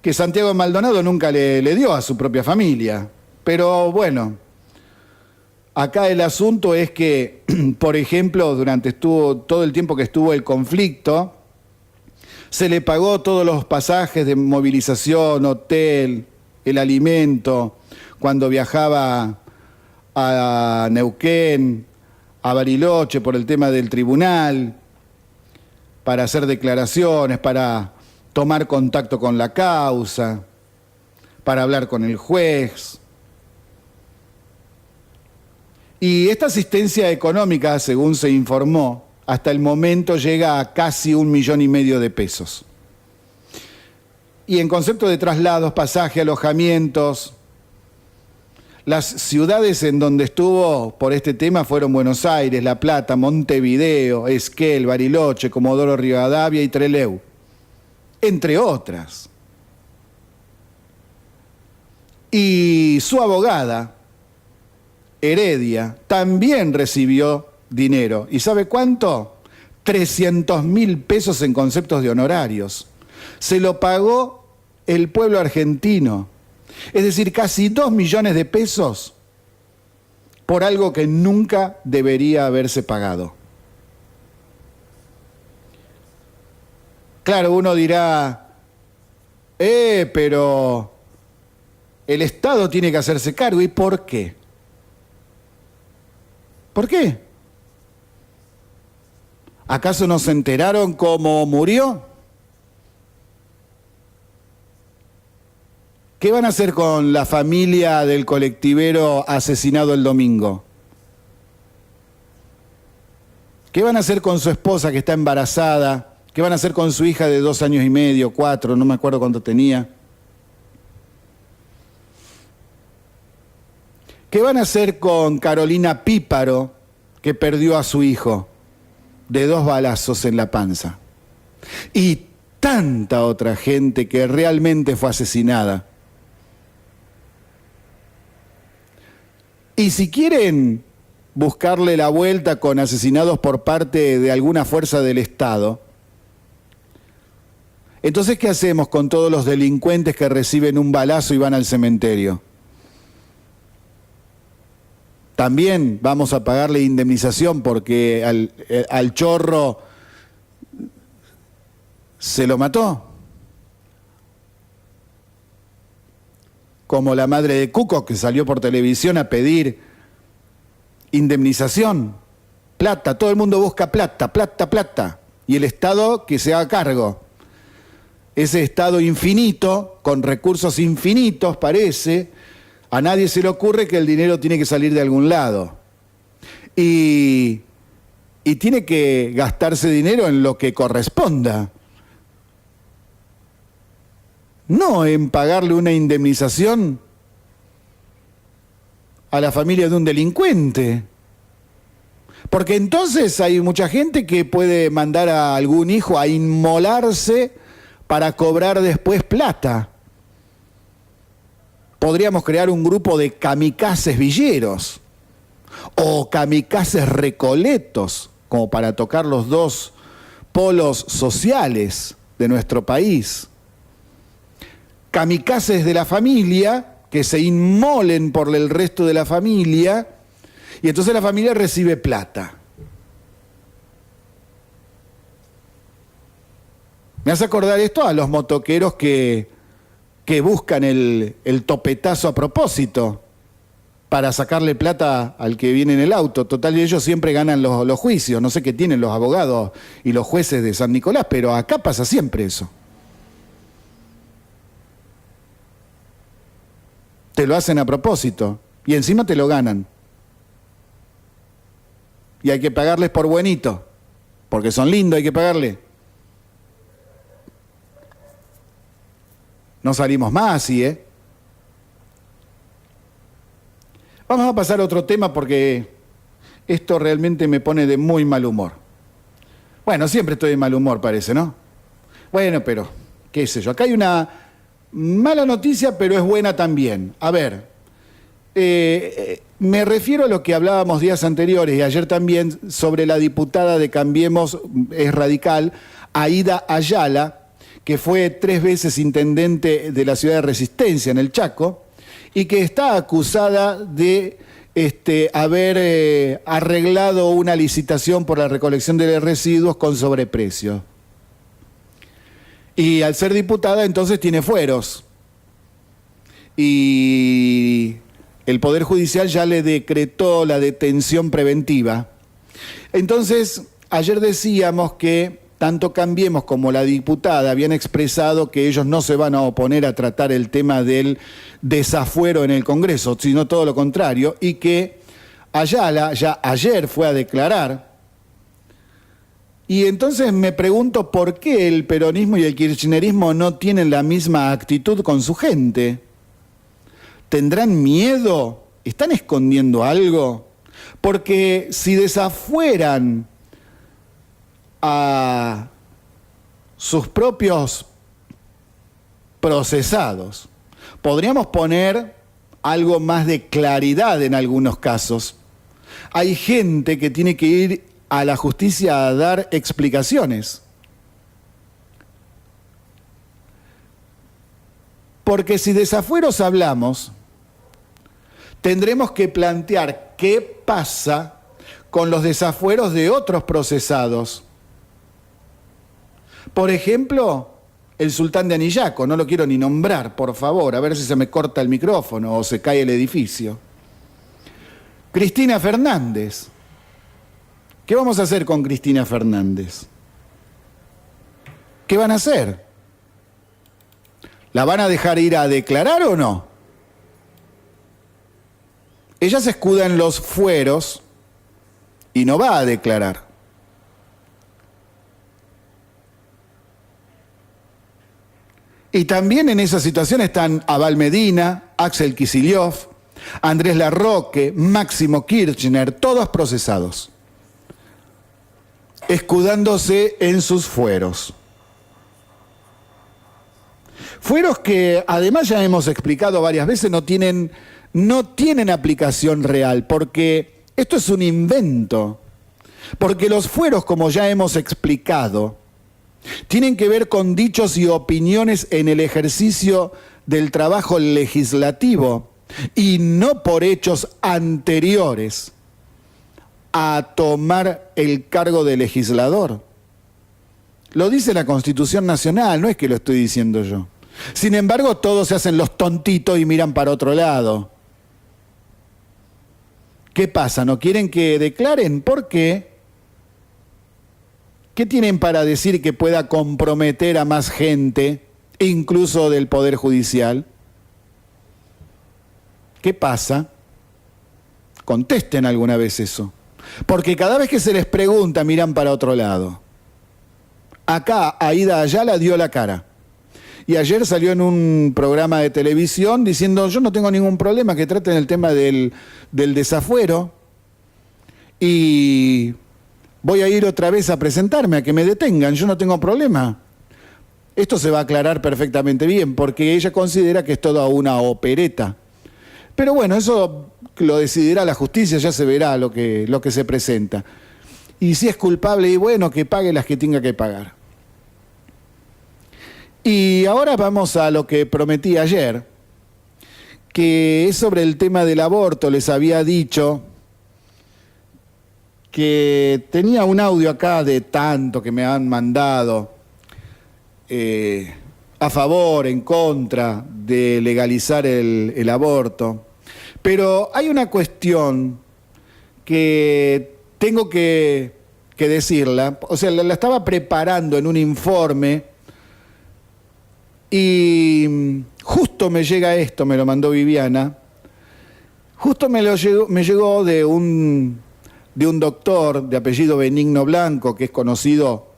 que Santiago Maldonado nunca le dio a su propia familia. Pero bueno, acá el asunto es que, por ejemplo, durante todo el tiempo que estuvo el conflicto, se le pagó todos los pasajes de movilización, hotel, el alimento, cuando viajaba a Neuquén, a Bariloche por el tema del tribunal, para hacer declaraciones, para tomar contacto con la causa, para hablar con el juez. Y esta asistencia económica, según se informó, hasta el momento llega a casi 1,5 millones de pesos. Y en concepto de traslados, pasaje, alojamientos, las ciudades en donde estuvo por este tema fueron Buenos Aires, La Plata, Montevideo, Esquel, Bariloche, Comodoro Rivadavia y Trelew, entre otras. Y su abogada, Heredia, también recibió dinero. ¿Y sabe cuánto? 300.000 pesos en conceptos de honorarios. Se lo pagó el pueblo argentino. Es decir, casi 2 millones de pesos por algo que nunca debería haberse pagado. Claro, uno dirá, pero el Estado tiene que hacerse cargo. ¿Y por qué? ¿Por qué? ¿Acaso no se enteraron cómo murió? ¿Qué van a hacer con la familia del colectivero asesinado el domingo? ¿Qué van a hacer con su esposa que está embarazada? ¿Qué van a hacer con su hija de 2 años y medio, 4, no me acuerdo cuánto tenía? ¿Qué van a hacer con Carolina Píparo, que perdió a su hijo de 2 balazos en la panza? Y tanta otra gente que realmente fue asesinada. Y si quieren buscarle la vuelta con asesinados por parte de alguna fuerza del Estado, entonces, ¿qué hacemos con todos los delincuentes que reciben un balazo y van al cementerio? También vamos a pagarle indemnización porque al chorro se lo mató. Como la madre de Cuco, que salió por televisión a pedir indemnización, plata, todo el mundo busca plata, plata, plata, y el Estado que se haga cargo. Ese Estado infinito, con recursos infinitos parece, a nadie se le ocurre que el dinero tiene que salir de algún lado. Y tiene que gastarse dinero en lo que corresponda. No en pagarle una indemnización a la familia de un delincuente. Porque entonces hay mucha gente que puede mandar a algún hijo a inmolarse para cobrar después plata. Podríamos crear un grupo de kamikazes villeros o kamikazes recoletos, como para tocar los dos polos sociales de nuestro país. Kamikazes de la familia, que se inmolen por el resto de la familia, y entonces la familia recibe plata. Me hace acordar esto a los motoqueros que buscan el topetazo a propósito para sacarle plata al que viene en el auto. Total, ellos siempre ganan los juicios. No sé qué tienen los abogados y los jueces de San Nicolás, pero acá pasa siempre eso. Te lo hacen a propósito y encima te lo ganan. Y hay que pagarles por buenito, porque son lindos, hay que pagarle. No salimos más así, ¿eh? Vamos a pasar a otro tema porque esto realmente me pone de muy mal humor. Bueno, siempre estoy de mal humor, parece, ¿no? Bueno, pero, qué sé yo. Acá hay una mala noticia, pero es buena también. A ver, me refiero a lo que hablábamos días anteriores y ayer también sobre la diputada de Cambiemos es Radical, Aída Ayala, que fue 3 veces intendente de la ciudad de Resistencia, en el Chaco, y que está acusada de haber arreglado una licitación por la recolección de residuos con sobreprecio. Y al ser diputada, entonces tiene fueros. Y el Poder Judicial ya le decretó la detención preventiva. Entonces, ayer decíamos que tanto Cambiemos como la diputada habían expresado que ellos no se van a oponer a tratar el tema del desafuero en el Congreso, sino todo lo contrario, y que Ayala ya ayer fue a declarar. Y entonces me pregunto por qué el peronismo y el kirchnerismo no tienen la misma actitud con su gente. ¿Tendrán miedo? ¿Están escondiendo algo? Porque si desafueran a sus propios procesados, podríamos poner algo más de claridad en algunos casos. Hay gente que tiene que ir a la justicia a dar explicaciones. Porque si desafueros hablamos, tendremos que plantear qué pasa con los desafueros de otros procesados. Por ejemplo, el sultán de Anillaco, no lo quiero ni nombrar, por favor, a ver si se me corta el micrófono o se cae el edificio. Cristina Fernández. ¿Qué vamos a hacer con Cristina Fernández? ¿Qué van a hacer? ¿La van a dejar ir a declarar o no? Ella se escuda en los fueros y no va a declarar. Y también en esa situación están Abal Medina, Axel Kicillof, Andrés Larroque, Máximo Kirchner, todos procesados, escudándose en sus fueros. Fueros que además ya hemos explicado varias veces no tienen aplicación real, porque esto es un invento. Porque los fueros, como ya hemos explicado, tienen que ver con dichos y opiniones en el ejercicio del trabajo legislativo y no por hechos anteriores a tomar el cargo de legislador. Lo dice la Constitución Nacional, no es que lo estoy diciendo yo. Sin embargo, todos se hacen los tontitos y miran para otro lado. ¿Qué pasa? ¿No quieren que declaren? ¿Por qué? ¿Qué tienen para decir que pueda comprometer a más gente, incluso del Poder Judicial? ¿Qué pasa? Contesten alguna vez eso. Porque cada vez que se les pregunta, miran para otro lado. Acá, Aída Ayala dio la cara. Y ayer salió en un programa de televisión diciendo, yo no tengo ningún problema, que traten el tema del desafuero. Y voy a ir otra vez a presentarme, a que me detengan, yo no tengo problema. Esto se va a aclarar perfectamente bien, porque ella considera que es toda una opereta. Pero bueno, eso lo decidirá la justicia, ya se verá lo que se presenta. Y si es culpable, y bueno, que pague las que tenga que pagar. Y ahora vamos a lo que prometí ayer, que es sobre el tema del aborto. Les había dicho que tenía un audio acá de tanto que me han mandado a favor, en contra de legalizar el aborto. Pero hay una cuestión que tengo que decirla, o sea, la estaba preparando en un informe y justo me llega esto, me lo mandó Viviana, justo me llegó de un de un doctor de apellido Benigno Blanco, que es conocido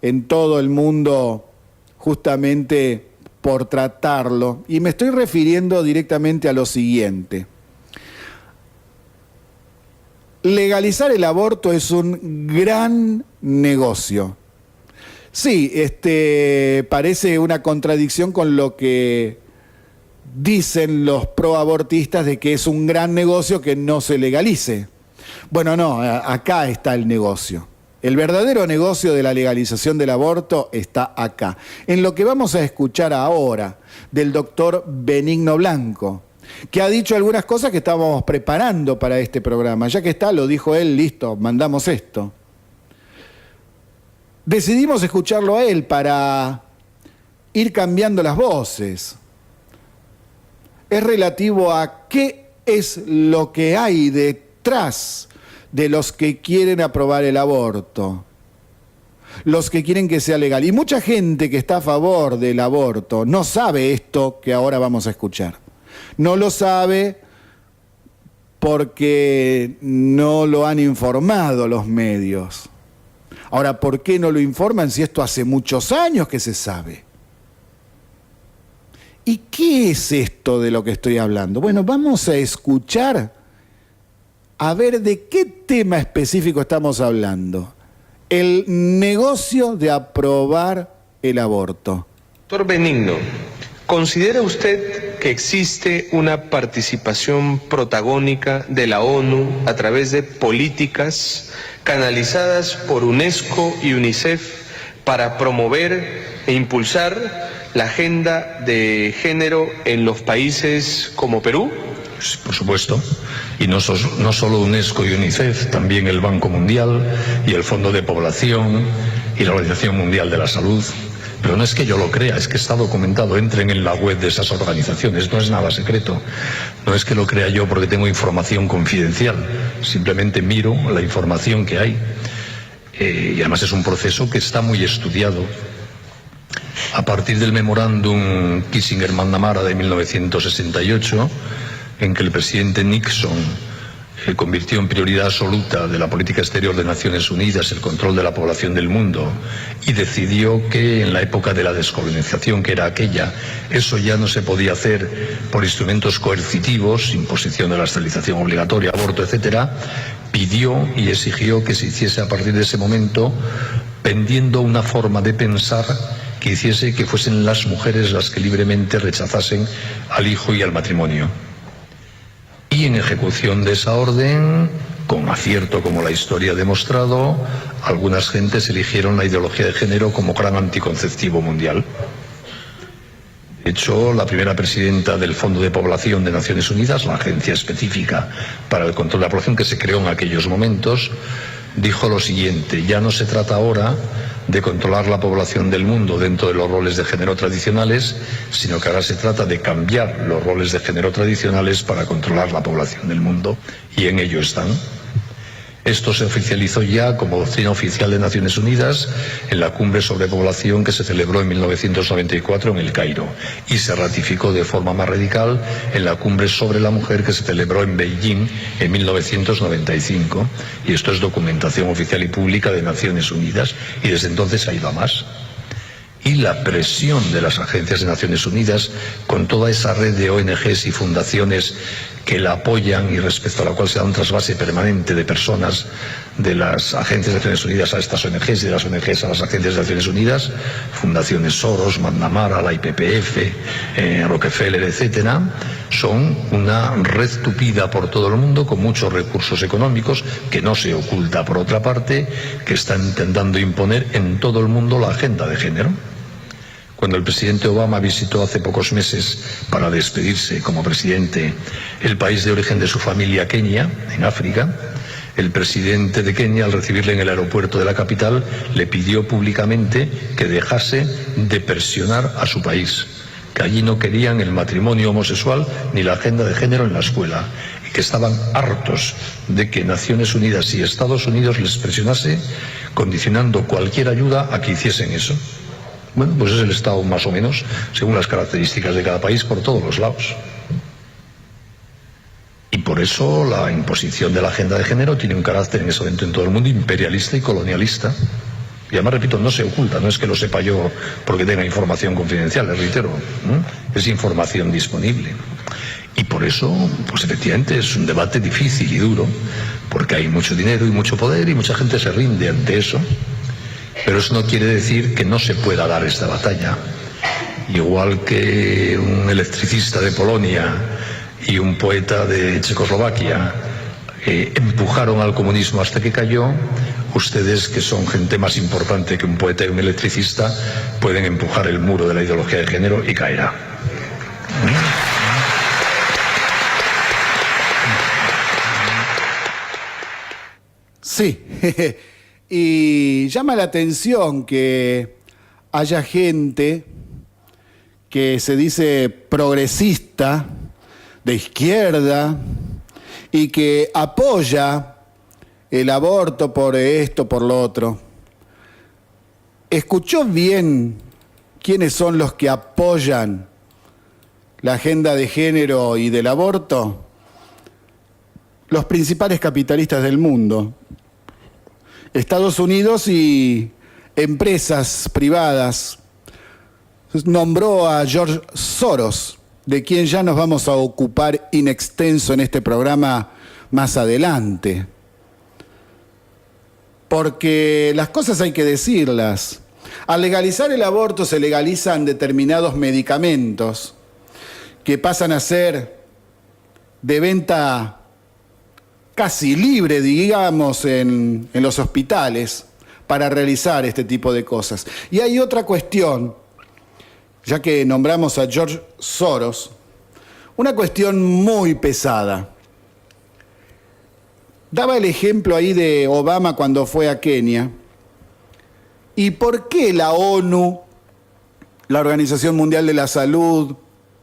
en todo el mundo justamente por tratarlo, y me estoy refiriendo directamente a lo siguiente. Legalizar el aborto es un gran negocio. Sí, parece una contradicción con lo que dicen los proabortistas de que es un gran negocio que no se legalice. Bueno, no, acá está el negocio. El verdadero negocio de la legalización del aborto está acá. En lo que vamos a escuchar ahora del doctor Benigno Blanco, que ha dicho algunas cosas que estábamos preparando para este programa. Ya que está, lo dijo él, listo, mandamos esto. Decidimos escucharlo a él para ir cambiando las voces. Es relativo a qué es lo que hay detrás de los que quieren aprobar el aborto, los que quieren que sea legal. Y mucha gente que está a favor del aborto no sabe esto que ahora vamos a escuchar. No lo sabe porque no lo han informado los medios. Ahora, ¿por qué no lo informan si esto hace muchos años que se sabe? ¿Y qué es esto de lo que estoy hablando? Bueno, vamos a escuchar a ver de qué tema específico estamos hablando. El negocio de aprobar el aborto. Doctor Benigno, ¿considera usted que existe una participación protagónica de la ONU a través de políticas canalizadas por UNESCO y UNICEF para promover e impulsar la agenda de género en los países como Perú? Por supuesto, y no solo UNESCO y UNICEF, también el Banco Mundial y el Fondo de Población y la Organización Mundial de la Salud. Pero no es que yo lo crea, es que está documentado. Entren en la web de esas organizaciones, no es nada secreto. No es que lo crea yo porque tengo información confidencial, simplemente miro la información que hay. Y además es un proceso que está muy estudiado. A partir del memorándum Kissinger-McNamara de 1968, en que el presidente Nixon convirtió en prioridad absoluta de la política exterior de Naciones Unidas el control de la población del mundo y decidió que en la época de la descolonización, que era aquella, eso ya no se podía hacer por instrumentos coercitivos, imposición de la esterilización obligatoria, aborto, etcétera, pidió y exigió que se hiciese a partir de ese momento, pendiendo una forma de pensar que hiciese que fuesen las mujeres las que libremente rechazasen al hijo y al matrimonio. Y en ejecución de esa orden, con acierto como la historia ha demostrado, algunas gentes eligieron la ideología de género como gran anticonceptivo mundial. De hecho, la primera presidenta del Fondo de Población de Naciones Unidas, la agencia específica para el control de la población que se creó en aquellos momentos, dijo lo siguiente: ya no se trata ahora de controlar la población del mundo dentro de los roles de género tradicionales, sino que ahora se trata de cambiar los roles de género tradicionales para controlar la población del mundo, y en ello están. Esto se oficializó ya como doctrina oficial de Naciones Unidas en la Cumbre sobre Población que se celebró en 1994 en El Cairo, y se ratificó de forma más radical en la Cumbre sobre la Mujer que se celebró en Beijing en 1995, y esto es documentación oficial y pública de Naciones Unidas, y desde entonces ha ido a más. Y la presión de las agencias de Naciones Unidas, con toda esa red de ONGs y fundaciones que la apoyan y respecto a la cual se da un trasvase permanente de personas de las agencias de Naciones Unidas a estas ONGs y de las ONGs a las agencias de Naciones Unidas, fundaciones Soros, McNamara, la IPPF, Rockefeller, etcétera, son una red tupida por todo el mundo con muchos recursos económicos que no se oculta por otra parte, que están intentando imponer en todo el mundo la agenda de género. Cuando el presidente Obama visitó hace pocos meses para despedirse como presidente el país de origen de su familia, Kenia, en África, el presidente de Kenia, al recibirle en el aeropuerto de la capital, le pidió públicamente que dejase de presionar a su país, que allí no querían el matrimonio homosexual ni la agenda de género en la escuela, y que estaban hartos de que Naciones Unidas y Estados Unidos les presionase, condicionando cualquier ayuda a que hiciesen eso. Bueno, pues es el Estado más o menos, según las características de cada país, por todos los lados. Y por eso la imposición de la agenda de género tiene un carácter en ese momento en todo el mundo imperialista y colonialista. Y además, repito, no se oculta, no es que lo sepa yo porque tenga información confidencial, les reitero, es información disponible. Y por eso, pues efectivamente, es un debate difícil y duro, porque hay mucho dinero y mucho poder y mucha gente se rinde ante eso. Pero eso no quiere decir que no se pueda dar esta batalla. Igual que un electricista de Polonia y un poeta de Checoslovaquia empujaron al comunismo hasta que cayó, ustedes, que son gente más importante que un poeta y un electricista, pueden empujar el muro de la ideología de género y caerá. Sí, y llama la atención que haya gente que se dice progresista, de izquierda, y que apoya el aborto por esto, por lo otro. ¿Escuchó bien quiénes son los que apoyan la agenda de género y del aborto? Los principales capitalistas del mundo. Estados Unidos y empresas privadas. Nombró a George Soros, de quien ya nos vamos a ocupar in extenso en este programa más adelante. Porque las cosas hay que decirlas. Al legalizar el aborto se legalizan determinados medicamentos que pasan a ser de venta casi libre, digamos, en los hospitales para realizar este tipo de cosas. Y hay otra cuestión, ya que nombramos a George Soros, una cuestión muy pesada. Daba el ejemplo ahí de Obama cuando fue a Kenia. ¿Y por qué la ONU, la Organización Mundial de la Salud,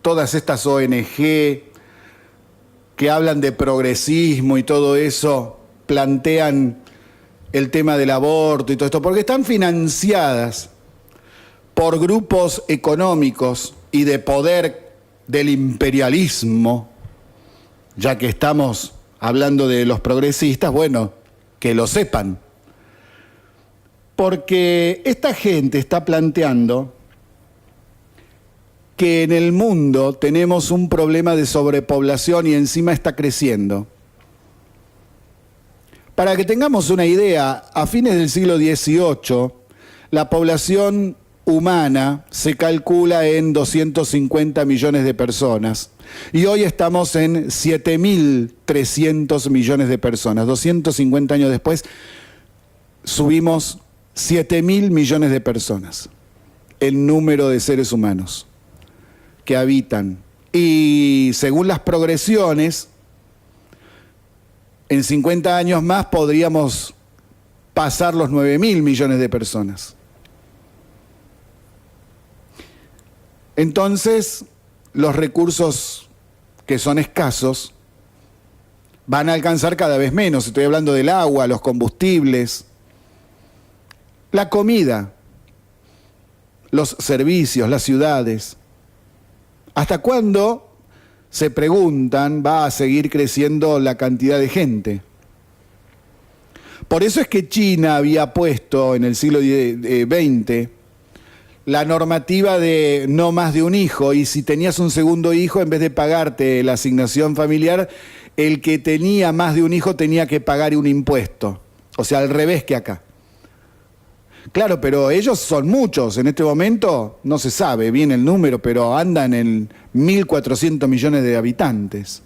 todas estas ONG que hablan de progresismo y todo eso, plantean el tema del aborto y todo esto? Porque están financiadas por grupos económicos y de poder del imperialismo, ya que estamos hablando de los progresistas, bueno, que lo sepan. Porque esta gente está planteando que en el mundo tenemos un problema de sobrepoblación y encima está creciendo. Para que tengamos una idea, a fines del siglo XVIII, la población humana se calcula en 250 millones de personas. Y hoy estamos en 7.300 millones de personas. 250 años después, subimos 7.000 millones de personas. El número de seres humanos que habitan. Y según las progresiones, en 50 años más podríamos pasar los 9.000 millones de personas. Entonces, los recursos que son escasos van a alcanzar cada vez menos. Estoy hablando del agua, los combustibles, la comida, los servicios, las ciudades. ¿Hasta cuándo, se preguntan, va a seguir creciendo la cantidad de gente? Por eso es que China había puesto en el siglo XX la normativa de no más de un hijo, y si tenías un segundo hijo, en vez de pagarte la asignación familiar, el que tenía más de un hijo tenía que pagar un impuesto. O sea, al revés que acá. Claro, pero ellos son muchos. En este momento no se sabe bien el número, pero andan en 1.400 millones de habitantes.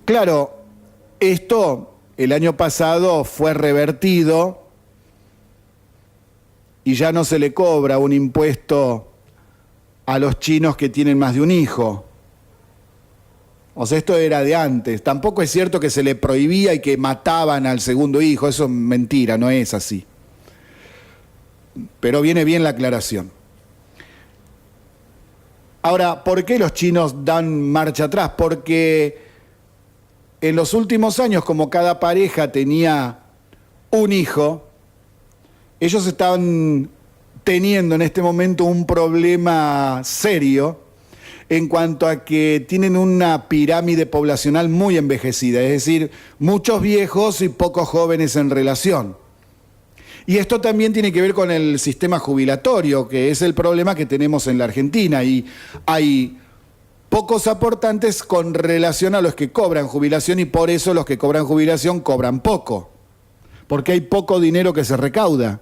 Claro, esto el año pasado fue revertido y ya no se le cobra un impuesto a los chinos que tienen más de un hijo. O sea, esto era de antes. Tampoco es cierto que se le prohibía y que mataban al segundo hijo. Eso es mentira, no es así. Pero viene bien la aclaración. Ahora, ¿por qué los chinos dan marcha atrás? Porque en los últimos años, como cada pareja tenía un hijo, ellos están teniendo en este momento un problema serio en cuanto a que tienen una pirámide poblacional muy envejecida, es decir, muchos viejos y pocos jóvenes en relación. Y esto también tiene que ver con el sistema jubilatorio, que es el problema que tenemos en la Argentina, y hay pocos aportantes con relación a los que cobran jubilación, y por eso los que cobran jubilación cobran poco, porque hay poco dinero que se recauda.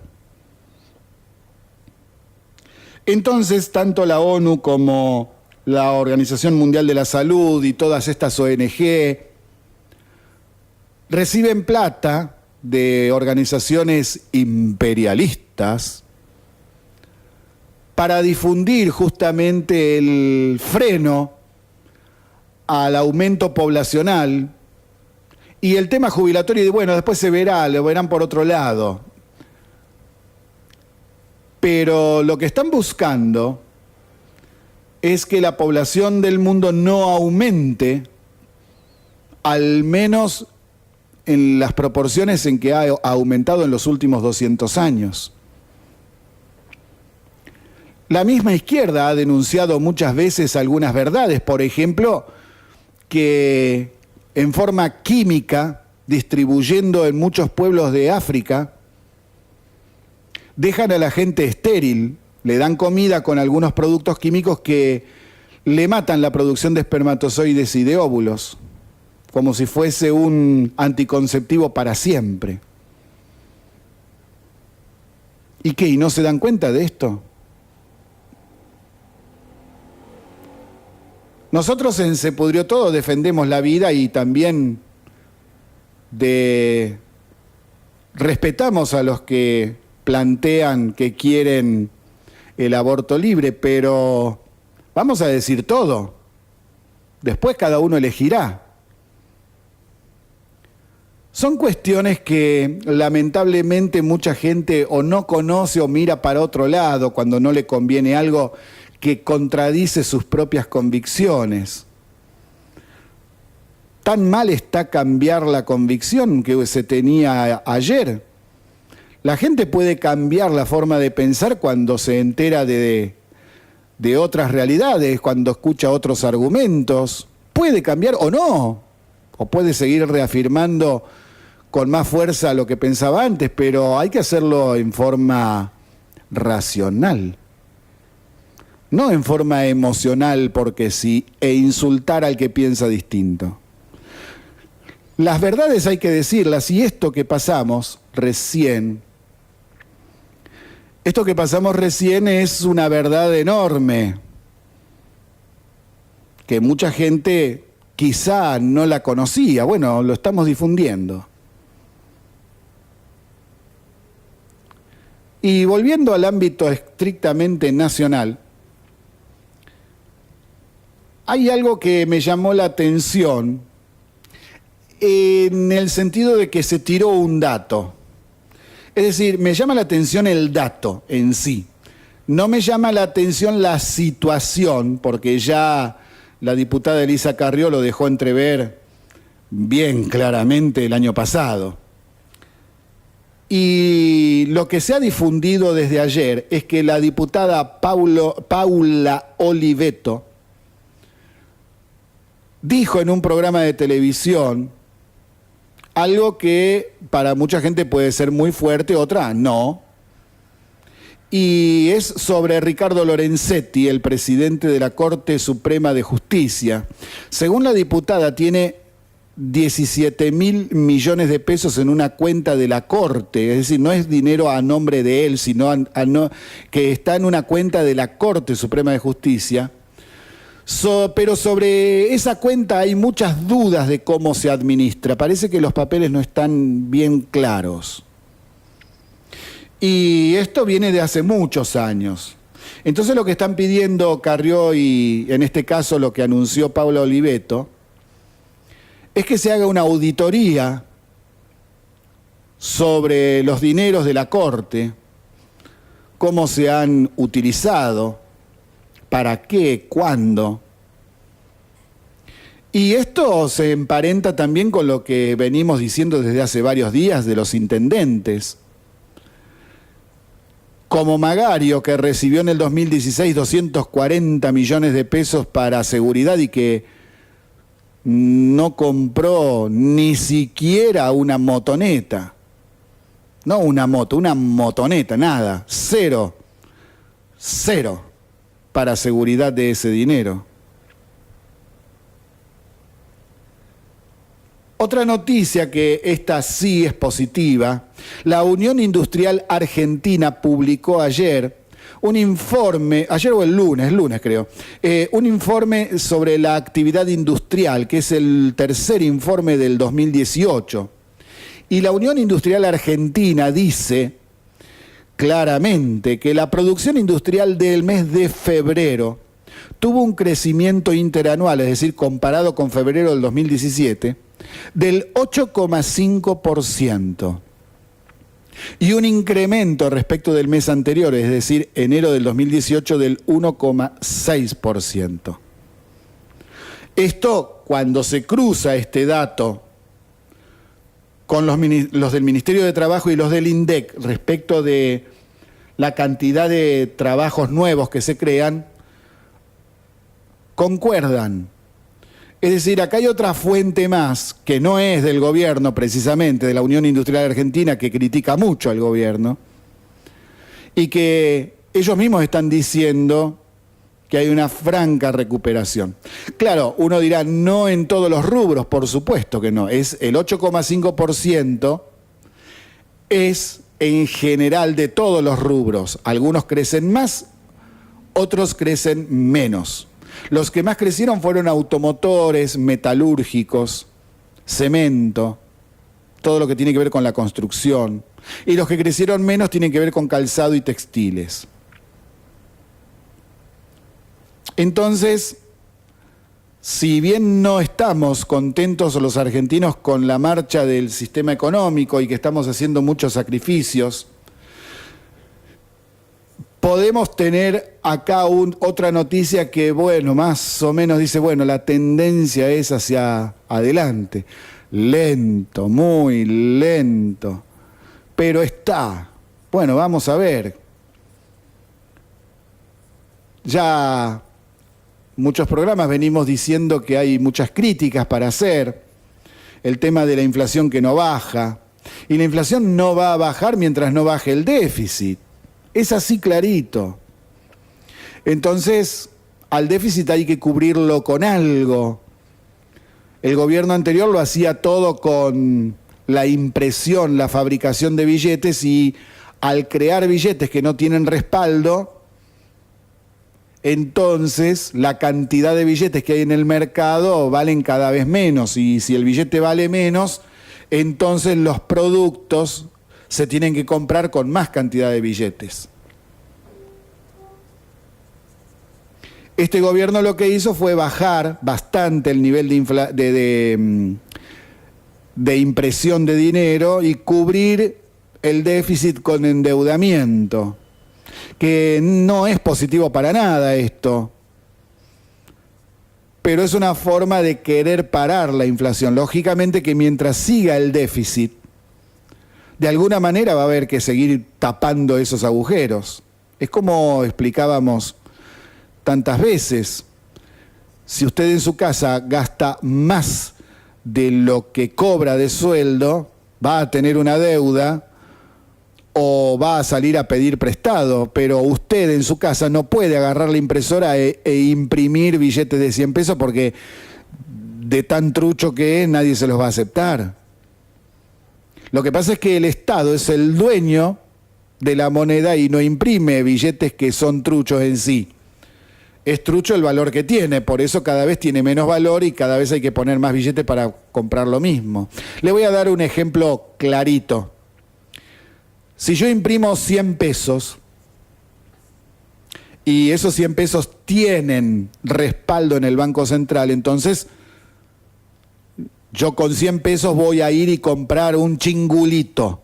Entonces, tanto la ONU como la Organización Mundial de la Salud y todas estas ONG reciben plata de organizaciones imperialistas para difundir justamente el freno al aumento poblacional y el tema jubilatorio, y bueno, después se verá, lo verán por otro lado. Pero lo que están buscando es que la población del mundo no aumente, al menos en las proporciones en que ha aumentado en los últimos 200 años. La misma izquierda ha denunciado muchas veces algunas verdades, por ejemplo, que en forma química, distribuyendo en muchos pueblos de África, dejan a la gente estéril, le dan comida con algunos productos químicos que le matan la producción de espermatozoides y de óvulos, como si fuese un anticonceptivo para siempre. ¿Y qué? ¿Y no se dan cuenta de esto? Nosotros en Se Pudrió Todo defendemos la vida y también respetamos a los que plantean que quieren el aborto libre, pero vamos a decir todo. Después cada uno elegirá. Son cuestiones que lamentablemente mucha gente o no conoce o mira para otro lado cuando no le conviene algo que contradice sus propias convicciones. Tan mal está cambiar la convicción que se tenía ayer. La gente puede cambiar la forma de pensar cuando se entera de otras realidades, cuando escucha otros argumentos. Puede cambiar o no, o puede seguir reafirmando con más fuerza lo que pensaba antes, pero hay que hacerlo en forma racional, no en forma emocional porque sí, e insultar al que piensa distinto. Las verdades hay que decirlas, y esto que pasamos recién es una verdad enorme, que mucha gente quizá no la conocía. Bueno, lo estamos difundiendo. Y volviendo al ámbito estrictamente nacional, hay algo que me llamó la atención en el sentido de que se tiró un dato. Es decir, me llama la atención el dato en sí. No me llama la atención la situación, porque ya la diputada Elisa Carrió lo dejó entrever bien claramente el año pasado. Y lo que se ha difundido desde ayer es que la diputada Paula Oliveto dijo en un programa de televisión algo que para mucha gente puede ser muy fuerte, otra no. Y es sobre Ricardo Lorenzetti, el presidente de la Corte Suprema de Justicia. Según la diputada, tiene 17.000 millones de pesos en una cuenta de la Corte, es decir, no es dinero a nombre de él, sino que está en una cuenta de la Corte Suprema de Justicia. Pero sobre esa cuenta hay muchas dudas de cómo se administra. Parece que los papeles no están bien claros. Y esto viene de hace muchos años. Entonces lo que están pidiendo Carrió y en este caso lo que anunció Paula Oliveto es que se haga una auditoría sobre los dineros de la Corte, cómo se han utilizado, para qué, cuándo. Y esto se emparenta también con lo que venimos diciendo desde hace varios días de los intendentes. como Magario, que recibió en el 2016 240 millones de pesos para seguridad y que no compró ni siquiera una motoneta. No una moto, una motoneta, nada. Cero para seguridad de ese dinero. Otra noticia que esta sí es positiva, la Unión Industrial Argentina publicó ayer un informe, ayer o el lunes creo, un informe sobre la actividad industrial, que es el tercer informe del 2018. Y la Unión Industrial Argentina dice claramente que la producción industrial del mes de febrero tuvo un crecimiento interanual, es decir, comparado con febrero del 2017, del 8,5%. Y un incremento respecto del mes anterior, es decir, enero del 2018, del 1,6%. Esto, cuando se cruza este dato con los del Ministerio de Trabajo y los del INDEC respecto de la cantidad de trabajos nuevos que se crean, concuerdan. Es decir, acá hay otra fuente más, que no es del gobierno precisamente, de la Unión Industrial Argentina, que critica mucho al gobierno, y que ellos mismos están diciendo que hay una franca recuperación. Claro, uno dirá, no en todos los rubros, por supuesto que no, es el 8,5%, es en general de todos los rubros. Algunos crecen más, otros crecen menos. Los que más crecieron fueron automotores, metalúrgicos, cemento, todo lo que tiene que ver con la construcción. Y los que crecieron menos tienen que ver con calzado y textiles. Entonces, si bien no estamos contentos los argentinos con la marcha del sistema económico y que estamos haciendo muchos sacrificios, podemos tener acá otra noticia que, bueno, más o menos dice, bueno, la tendencia es hacia adelante. Lento, muy lento. Pero está. Bueno, vamos a ver. Ya muchos programas venimos diciendo que hay muchas críticas para hacer. El tema de la inflación que no baja. Y la inflación no va a bajar mientras no baje el déficit. Es así clarito. Entonces, al déficit hay que cubrirlo con algo. El gobierno anterior lo hacía todo con la impresión, la fabricación de billetes, y al crear billetes que no tienen respaldo, entonces la cantidad de billetes que hay en el mercado valen cada vez menos. Y si el billete vale menos, entonces los productos se tienen que comprar con más cantidad de billetes. Este gobierno lo que hizo fue bajar bastante el nivel de impresión de dinero y cubrir el déficit con endeudamiento, que no es positivo para nada esto, pero es una forma de querer parar la inflación. Lógicamente que mientras siga el déficit, de alguna manera va a haber que seguir tapando esos agujeros. Es como explicábamos tantas veces, si usted en su casa gasta más de lo que cobra de sueldo, va a tener una deuda o va a salir a pedir prestado, pero usted en su casa no puede agarrar la impresora e imprimir billetes de 100 pesos porque de tan trucho que es, nadie se los va a aceptar. Lo que pasa es que el Estado es el dueño de la moneda y no imprime billetes que son truchos en sí. Es trucho el valor que tiene, por eso cada vez tiene menos valor y cada vez hay que poner más billetes para comprar lo mismo. Le voy a dar un ejemplo clarito. Si yo imprimo 100 pesos y esos 100 pesos tienen respaldo en el Banco Central, entonces yo con 100 pesos voy a ir y comprar un chingulito.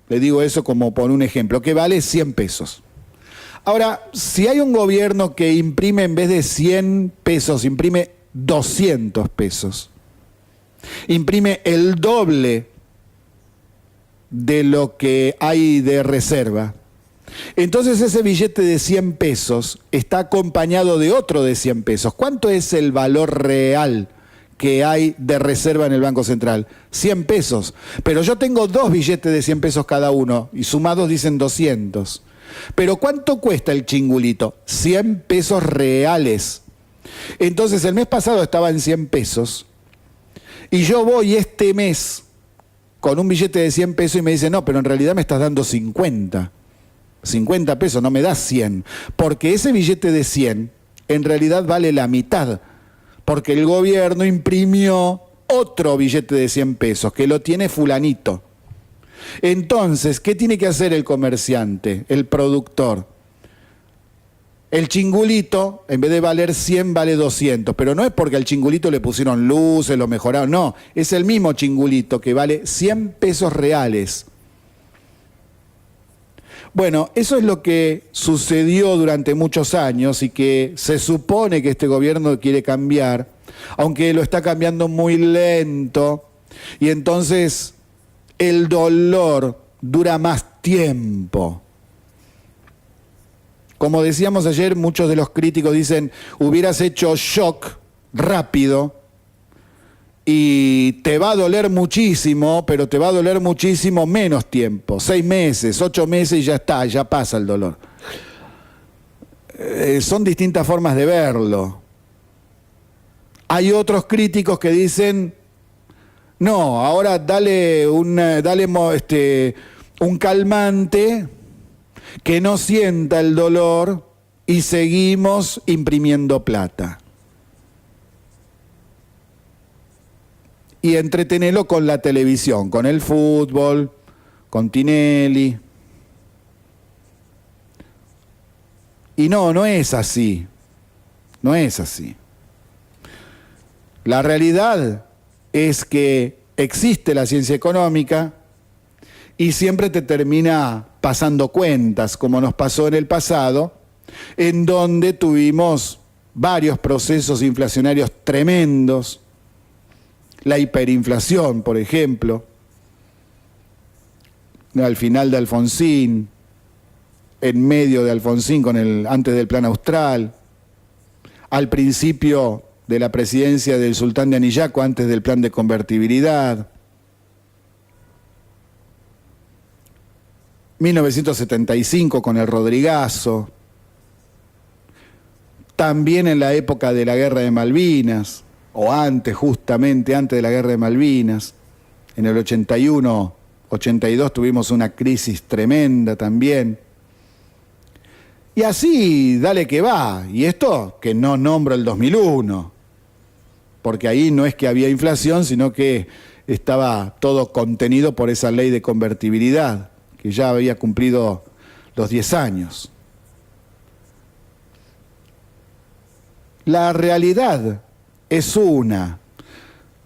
Le digo eso como por un ejemplo, que vale 100 pesos. Ahora, si hay un gobierno que imprime en vez de 100 pesos, imprime 200 pesos, imprime el doble de lo que hay de reserva, Entonces ese billete de 100 pesos está acompañado de otro de 100 pesos. ¿Cuánto es el valor real que hay de reserva en el Banco Central? 100 pesos. Pero yo tengo dos billetes de 100 pesos cada uno y sumados dicen 200. Pero ¿cuánto cuesta el chingulito? 100 pesos reales. Entonces el mes pasado estaba en 100 pesos y yo voy este mes con un billete de 100 pesos y me dice, no, pero en realidad me estás dando 50 pesos, no me das 100. Porque ese billete de 100 en realidad vale la mitad. Porque el gobierno imprimió otro billete de 100 pesos que lo tiene fulanito. Entonces, ¿qué tiene que hacer el comerciante, el productor? El chingulito, en vez de valer 100, vale 200. Pero no es porque al chingulito le pusieron luces, lo mejoraron. No, es el mismo chingulito que vale 100 pesos reales. Bueno, eso es lo que sucedió durante muchos años y que se supone que este gobierno quiere cambiar, aunque lo está cambiando muy lento. Y entonces el dolor dura más tiempo. Como decíamos ayer, muchos de los críticos dicen, hubieras hecho shock rápido y te va a doler muchísimo, pero te va a doler muchísimo menos tiempo, 6 meses, 8 meses y ya está, ya pasa el dolor. Son distintas formas de verlo. Hay otros críticos que dicen, no, ahora dale un calmante que no sienta el dolor y seguimos imprimiendo plata. Y entretenelo con la televisión, con el fútbol, con Tinelli. Y no es así. No es así. La realidad es que existe la ciencia económica y siempre te termina pasando cuentas, como nos pasó en el pasado, en donde tuvimos varios procesos inflacionarios tremendos, la hiperinflación, por ejemplo, al final de Alfonsín, en medio de Alfonsín, antes del Plan Austral, al principio de la presidencia del sultán de Anillaco, antes del plan de convertibilidad, 1975 con el Rodrigazo, también en la época de la Guerra de Malvinas, o antes, justamente antes de la Guerra de Malvinas, en el 81, 82 tuvimos una crisis tremenda también. Y así, dale que va. Y esto que no nombro el 2001, porque ahí no es que había inflación, sino que estaba todo contenido por esa ley de convertibilidad, que ya había cumplido los 10 años. La realidad es una.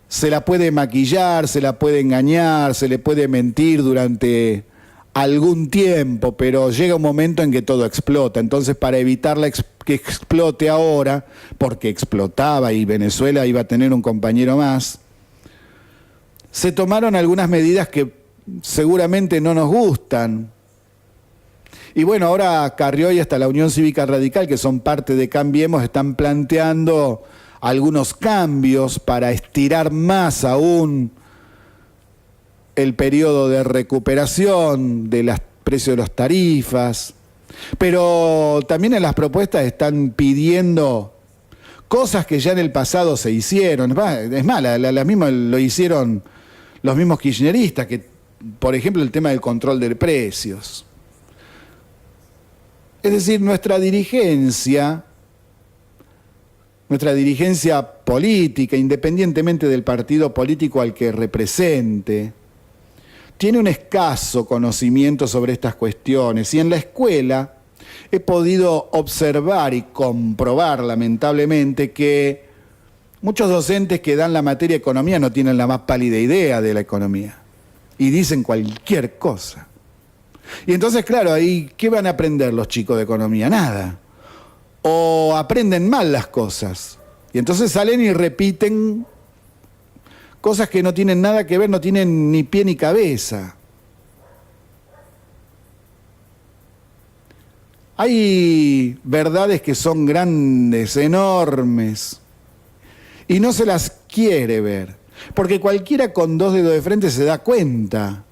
Se la puede maquillar, se la puede engañar, se le puede mentir durante algún tiempo, pero llega un momento en que todo explota. Entonces, para evitar que explote ahora, porque explotaba y Venezuela iba a tener un compañero más, se tomaron algunas medidas que seguramente no nos gustan. Y bueno, ahora Carrió y hasta la Unión Cívica Radical, que son parte de Cambiemos, están planteando algunos cambios para estirar más aún el periodo de recuperación de los precios de las tarifas. Pero también en las propuestas están pidiendo cosas que ya en el pasado se hicieron. Es más, la misma lo hicieron los mismos kirchneristas, que por ejemplo el tema del control de precios. Es decir, nuestra dirigencia política, independientemente del partido político al que represente, tiene un escaso conocimiento sobre estas cuestiones. Y en la escuela he podido observar y comprobar, lamentablemente, que muchos docentes que dan la materia economía no tienen la más pálida idea de la economía. Y dicen cualquier cosa. Y entonces, claro, ahí, ¿qué van a aprender los chicos de economía? Nada. O aprenden mal las cosas. Y entonces salen y repiten cosas que no tienen nada que ver, no tienen ni pie ni cabeza. Hay verdades que son grandes, enormes, y no se las quiere ver, porque cualquiera con dos dedos de frente se da cuenta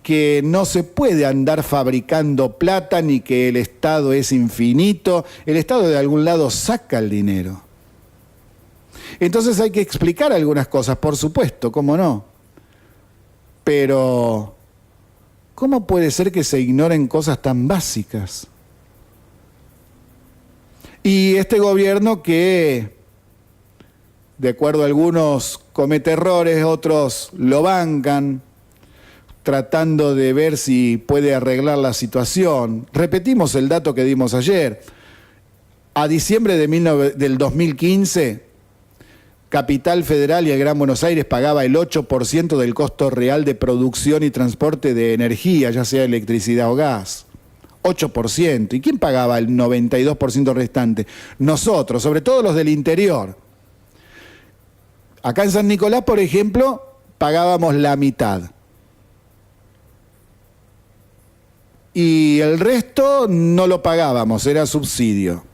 que no se puede andar fabricando plata ni que el Estado es infinito. El Estado de algún lado saca el dinero. Entonces hay que explicar algunas cosas, por supuesto, ¿cómo no? Pero ¿cómo puede ser que se ignoren cosas tan básicas? Y este gobierno que, de acuerdo a algunos, comete errores, otros lo bancan, tratando de ver si puede arreglar la situación. Repetimos el dato que dimos ayer. A diciembre del 2015, Capital Federal y el Gran Buenos Aires pagaba el 8% del costo real de producción y transporte de energía, ya sea electricidad o gas. 8%. ¿Y quién pagaba el 92% restante? Nosotros, sobre todo los del interior. Acá en San Nicolás, por ejemplo, pagábamos la mitad. Y el resto no lo pagábamos, era subsidio.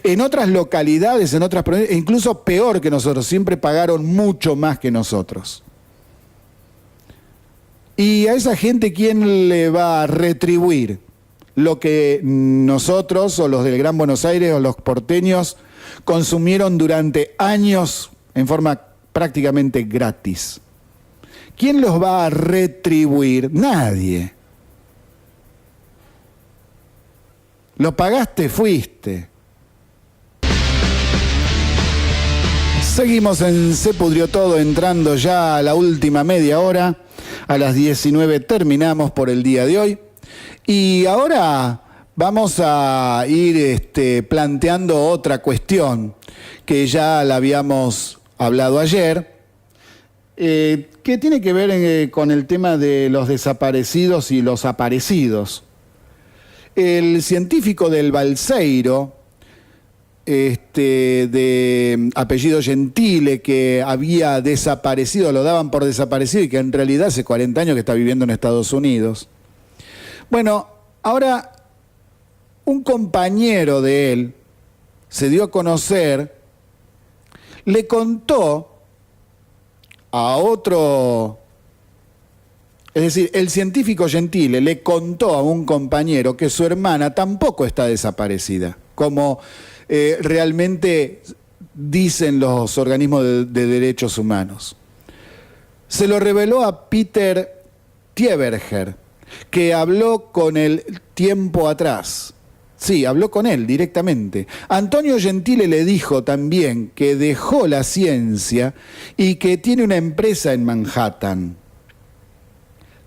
En otras localidades, en otras provincias, incluso peor que nosotros, siempre pagaron mucho más que nosotros. Y a esa gente, ¿quién le va a retribuir lo que nosotros, o los del Gran Buenos Aires, o los porteños, consumieron durante años en forma prácticamente gratis? ¿Quién los va a retribuir? Nadie. Lo pagaste, fuiste. Seguimos en Se Pudrió Todo, entrando ya a la última media hora. A las 19 terminamos por el día de hoy. Y ahora vamos a ir planteando otra cuestión que ya la habíamos hablado ayer, que tiene que ver con el tema de los desaparecidos y los aparecidos. El científico del Balseiro, de apellido Gentile, que había desaparecido, lo daban por desaparecido y que en realidad hace 40 años que está viviendo en Estados Unidos. Bueno, ahora un compañero de él se dio a conocer, le contó a otro, es decir, el científico Gentile le contó a un compañero que su hermana tampoco está desaparecida, como realmente dicen los organismos de derechos humanos. Se lo reveló a Peter Tieberger, que habló con él tiempo atrás. Sí, habló con él directamente. Antonio Gentile le dijo también que dejó la ciencia y que tiene una empresa en Manhattan.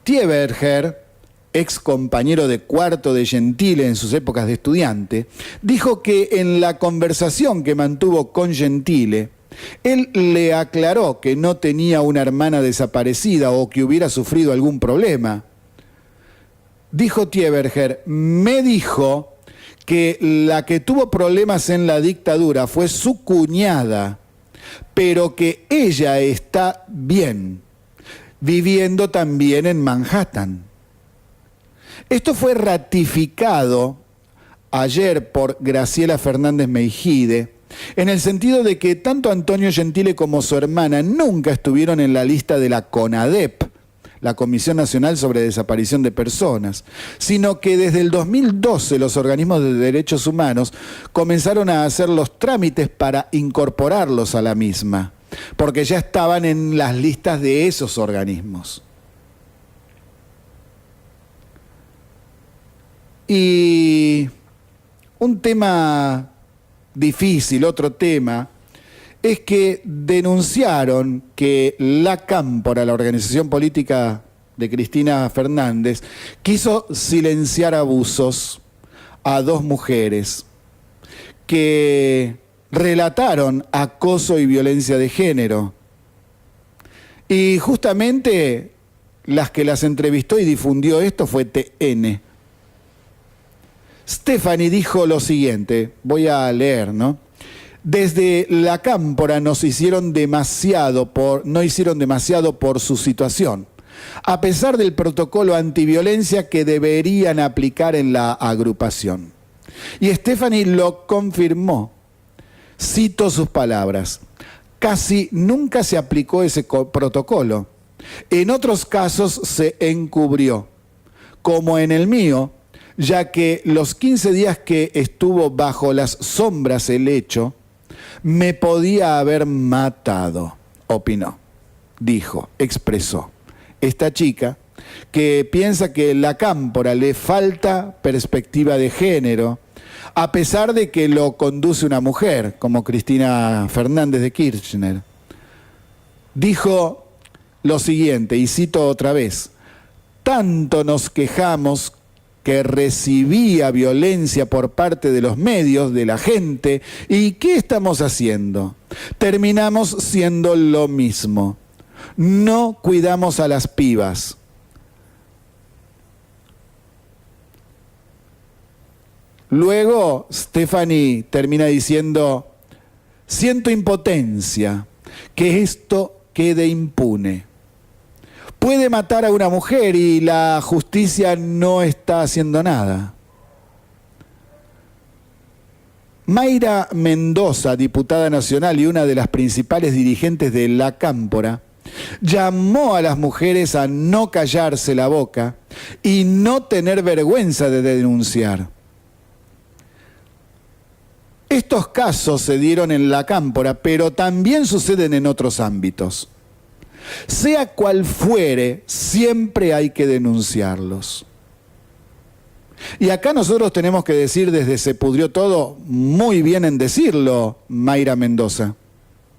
Tieberger, ex compañero de cuarto de Gentile en sus épocas de estudiante, dijo que en la conversación que mantuvo con Gentile, él le aclaró que no tenía una hermana desaparecida o que hubiera sufrido algún problema. Dijo Tieberger, me dijo que la que tuvo problemas en la dictadura fue su cuñada, pero que ella está bien, viviendo también en Manhattan. Esto fue ratificado ayer por Graciela Fernández Meijide, en el sentido de que tanto Antonio Gentile como su hermana nunca estuvieron en la lista de la CONADEP, la Comisión Nacional sobre Desaparición de Personas, sino que desde el 2012 los organismos de derechos humanos comenzaron a hacer los trámites para incorporarlos a la misma, porque ya estaban en las listas de esos organismos. Y un tema difícil, otro tema, es que denunciaron que la Cámpora, la organización política de Cristina Fernández, quiso silenciar abusos a dos mujeres que relataron acoso y violencia de género. Y justamente las que las entrevistó y difundió esto fue TN. Stephanie dijo lo siguiente, voy a leer, ¿no? Desde la Cámpora no hicieron demasiado por su situación. a pesar del protocolo antiviolencia que deberían aplicar en la agrupación. Y Stephanie lo confirmó. Cito sus palabras: casi nunca se aplicó ese protocolo. En otros casos se encubrió, como en el mío, ya que los 15 días que estuvo bajo las sombras el hecho, me podía haber matado, opinó, dijo, expresó. Esta chica, que piensa que en la cámpora le falta perspectiva de género, a pesar de que lo conduce una mujer, como Cristina Fernández de Kirchner, dijo lo siguiente, y cito otra vez: tanto nos quejamos que recibía violencia por parte de los medios, de la gente, ¿y qué estamos haciendo? Terminamos siendo lo mismo. No cuidamos a las pibas. Luego, Stephanie termina diciendo: siento impotencia, que esto quede impune. Puede matar a una mujer y la justicia no está haciendo nada. Mayra Mendoza, diputada nacional y una de las principales dirigentes de la Cámpora, llamó a las mujeres a no callarse la boca y no tener vergüenza de denunciar. Estos casos se dieron en la Cámpora, pero también suceden en otros ámbitos. Sea cual fuere, siempre hay que denunciarlos. Y acá nosotros tenemos que decir desde Se Pudrió Todo, muy bien en decirlo, Mayra Mendoza.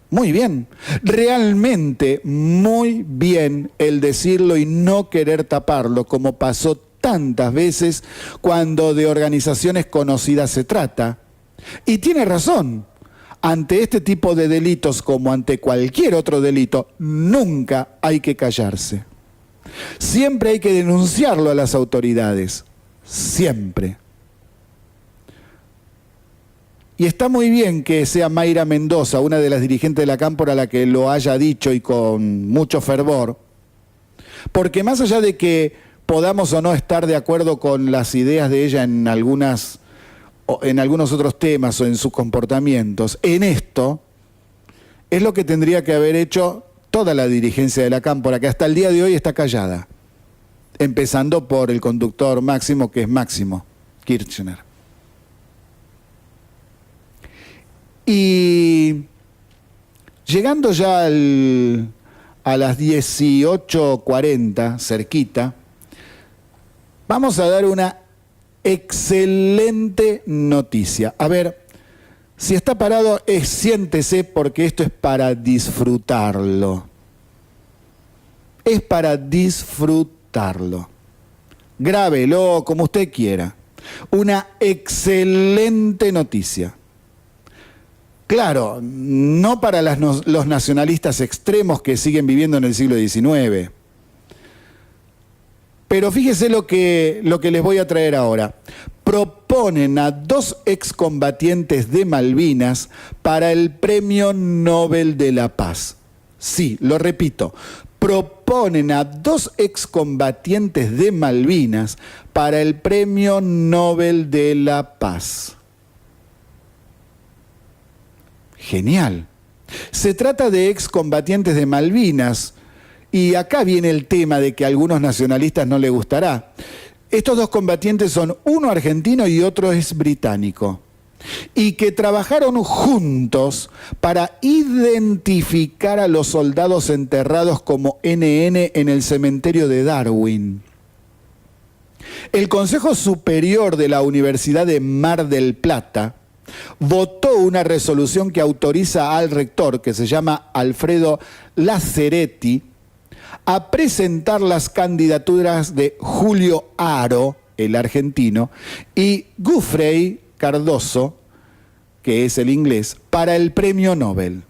Muy bien, realmente muy bien el decirlo y no querer taparlo, como pasó tantas veces cuando de organizaciones conocidas se trata. Y tiene razón. Ante este tipo de delitos, como ante cualquier otro delito, nunca hay que callarse. Siempre hay que denunciarlo a las autoridades. Siempre. Y está muy bien que sea Mayra Mendoza, una de las dirigentes de la Cámpora, la que lo haya dicho y con mucho fervor, porque más allá de que podamos o no estar de acuerdo con las ideas de ella en algunos otros temas o en sus comportamientos, en esto es lo que tendría que haber hecho toda la dirigencia de la Cámpora, que hasta el día de hoy está callada, empezando por el conductor máximo, que es Máximo Kirchner. Y llegando ya a las 18:40, cerquita, vamos a dar una excelente noticia. A ver, si está parado, siéntese, porque esto es para disfrutarlo. Es para disfrutarlo. Grábelo como usted quiera. Una excelente noticia. Claro, no para los nacionalistas extremos que siguen viviendo en el siglo XIX. Pero fíjese lo que les voy a traer ahora. Proponen a 2 excombatientes de Malvinas para el Premio Nobel de la Paz. Sí, lo repito. Proponen a 2 excombatientes de Malvinas para el Premio Nobel de la Paz. Genial. Se trata de excombatientes de Malvinas. Y acá viene el tema de que a algunos nacionalistas no les gustará. Estos 2 combatientes son uno argentino y otro es británico. Y que trabajaron juntos para identificar a los soldados enterrados como NN en el cementerio de Darwin. El Consejo Superior de la Universidad de Mar del Plata votó una resolución que autoriza al rector, que se llama Alfredo Lazzaretti, a presentar las candidaturas de Julio Haro, el argentino, y Geoffrey Cardoso, que es el inglés, para el Premio Nobel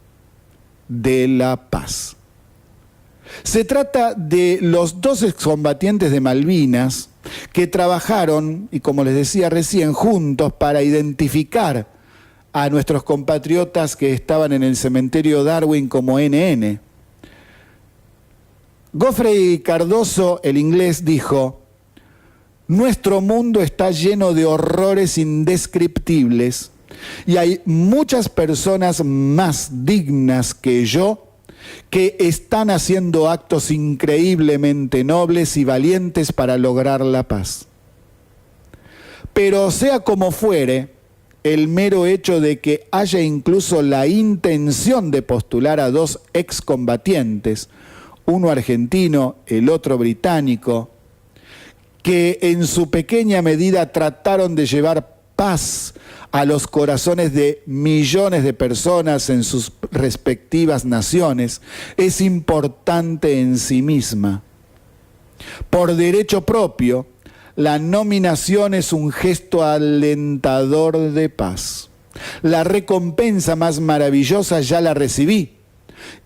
de la Paz. Se trata de los 2 excombatientes de Malvinas que trabajaron, y como les decía recién, juntos para identificar a nuestros compatriotas que estaban en el cementerio Darwin como NN. Geoffrey Cardoso, el inglés, dijo: nuestro mundo está lleno de horrores indescriptibles y hay muchas personas más dignas que yo que están haciendo actos increíblemente nobles y valientes para lograr la paz. Pero sea como fuere, el mero hecho de que haya incluso la intención de postular a dos excombatientes, uno argentino, el otro británico, que en su pequeña medida trataron de llevar paz a los corazones de millones de personas en sus respectivas naciones, es importante en sí misma. Por derecho propio, la nominación es un gesto alentador de paz. La recompensa más maravillosa ya la recibí,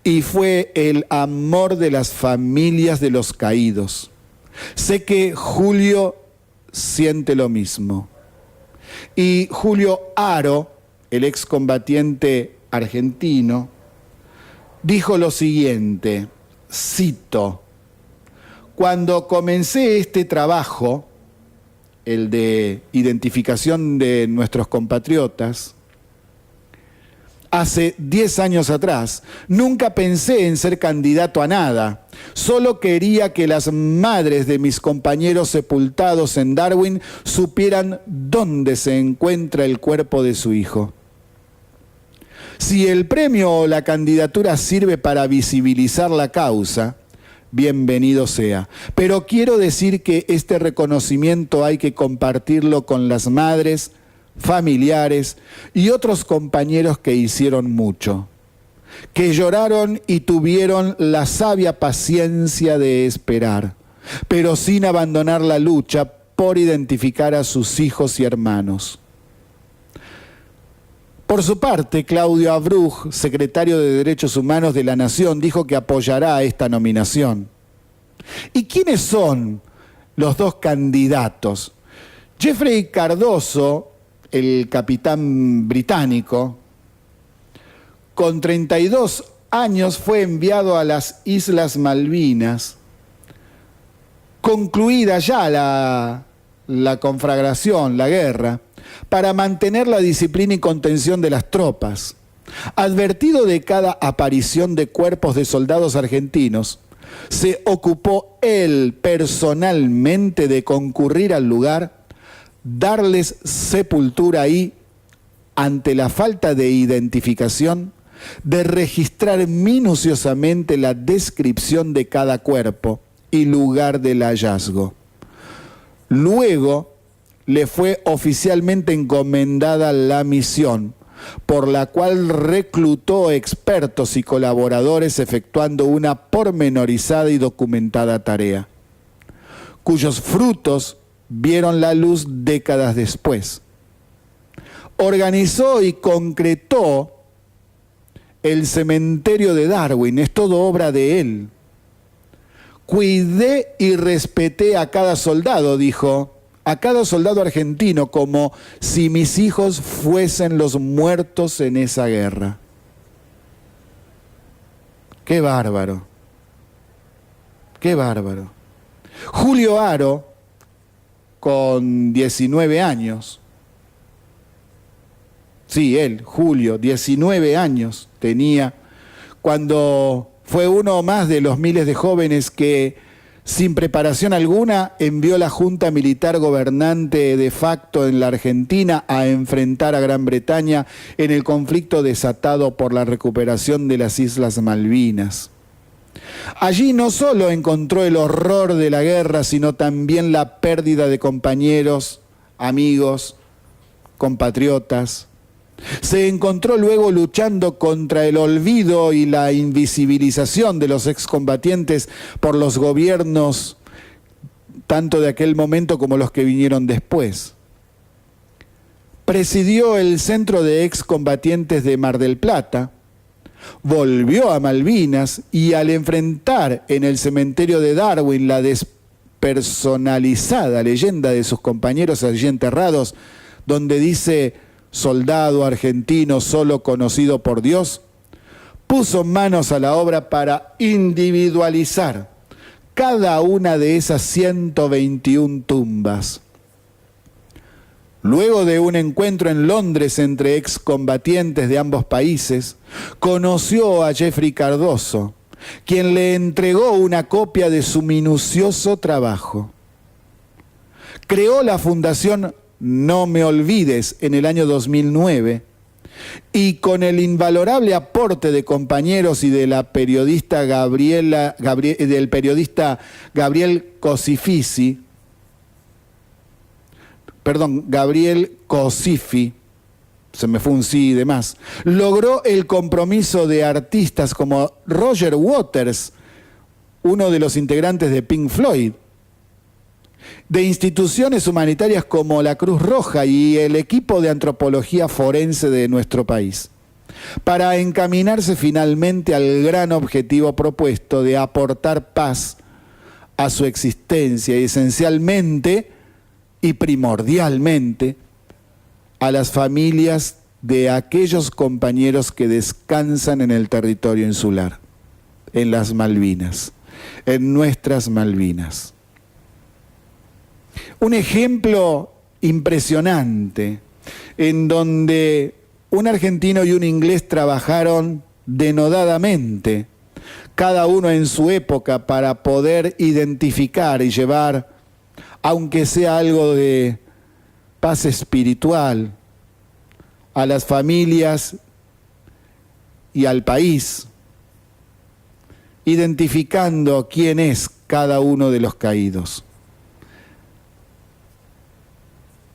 y fue el amor de las familias de los caídos. Sé que Julio siente lo mismo. Y Julio Haro, el excombatiente argentino, dijo lo siguiente, cito: cuando comencé este trabajo, el de identificación de nuestros compatriotas, hace 10 años atrás, nunca pensé en ser candidato a nada. Solo quería que las madres de mis compañeros sepultados en Darwin supieran dónde se encuentra el cuerpo de su hijo. Si el premio o la candidatura sirve para visibilizar la causa, bienvenido sea. Pero quiero decir que este reconocimiento hay que compartirlo con las madres, familiares y otros compañeros que hicieron mucho, que lloraron y tuvieron la sabia paciencia de esperar, pero sin abandonar la lucha por identificar a sus hijos y hermanos. Por su parte, Claudio Abruj, secretario de Derechos Humanos de la Nación, dijo que apoyará esta nominación. ¿Y quiénes son los dos candidatos? Geoffrey Cardoso, el capitán británico, con 32 años fue enviado a las Islas Malvinas, concluida ya la conflagración, la guerra, para mantener la disciplina y contención de las tropas. Advertido de cada aparición de cuerpos de soldados argentinos, se ocupó él personalmente de concurrir al lugar, darles sepultura y, ante la falta de identificación, de registrar minuciosamente la descripción de cada cuerpo y lugar del hallazgo. Luego le fue oficialmente encomendada la misión, por la cual reclutó expertos y colaboradores efectuando una pormenorizada y documentada tarea, cuyos frutos vieron la luz décadas después. Organizó y concretó el cementerio de Darwin, es todo obra de él. Cuidé y respeté a cada soldado, dijo, a cada soldado argentino, como si mis hijos fuesen los muertos en esa guerra. ¡Qué bárbaro! ¡Qué bárbaro! Julio Haro, con 19 años, sí, él, Julio, 19 años tenía, cuando fue uno más de los miles de jóvenes que, sin preparación alguna, envió la Junta Militar gobernante de facto en la Argentina a enfrentar a Gran Bretaña en el conflicto desatado por la recuperación de las Islas Malvinas. Allí no solo encontró el horror de la guerra, sino también la pérdida de compañeros, amigos, compatriotas. Se encontró luego luchando contra el olvido y la invisibilización de los excombatientes por los gobiernos, tanto de aquel momento como los que vinieron después. Presidió el Centro de Excombatientes de Mar del Plata, volvió a Malvinas y al enfrentar en el cementerio de Darwin la despersonalizada leyenda de sus compañeros allí enterrados, donde dice: soldado argentino solo conocido por Dios, puso manos a la obra para individualizar cada una de esas 121 tumbas. Luego de un encuentro en Londres entre excombatientes de ambos países, conoció a Jeffrey Cardoso, quien le entregó una copia de su minucioso trabajo. Creó la Fundación No Me Olvides en el año 2009 y con el invalorable aporte de compañeros y de la periodista del periodista Gabriel Cosifi, se me fue un sí y demás, logró el compromiso de artistas como Roger Waters, uno de los integrantes de Pink Floyd, de instituciones humanitarias como la Cruz Roja y el equipo de antropología forense de nuestro país, para encaminarse finalmente al gran objetivo propuesto de aportar paz a su existencia y esencialmente y primordialmente a las familias de aquellos compañeros que descansan en el territorio insular, en las Malvinas, en nuestras Malvinas. Un ejemplo impresionante en donde un argentino y un inglés trabajaron denodadamente, cada uno en su época, para poder identificar y llevar, aunque sea algo de paz espiritual, a las familias y al país, identificando quién es cada uno de los caídos.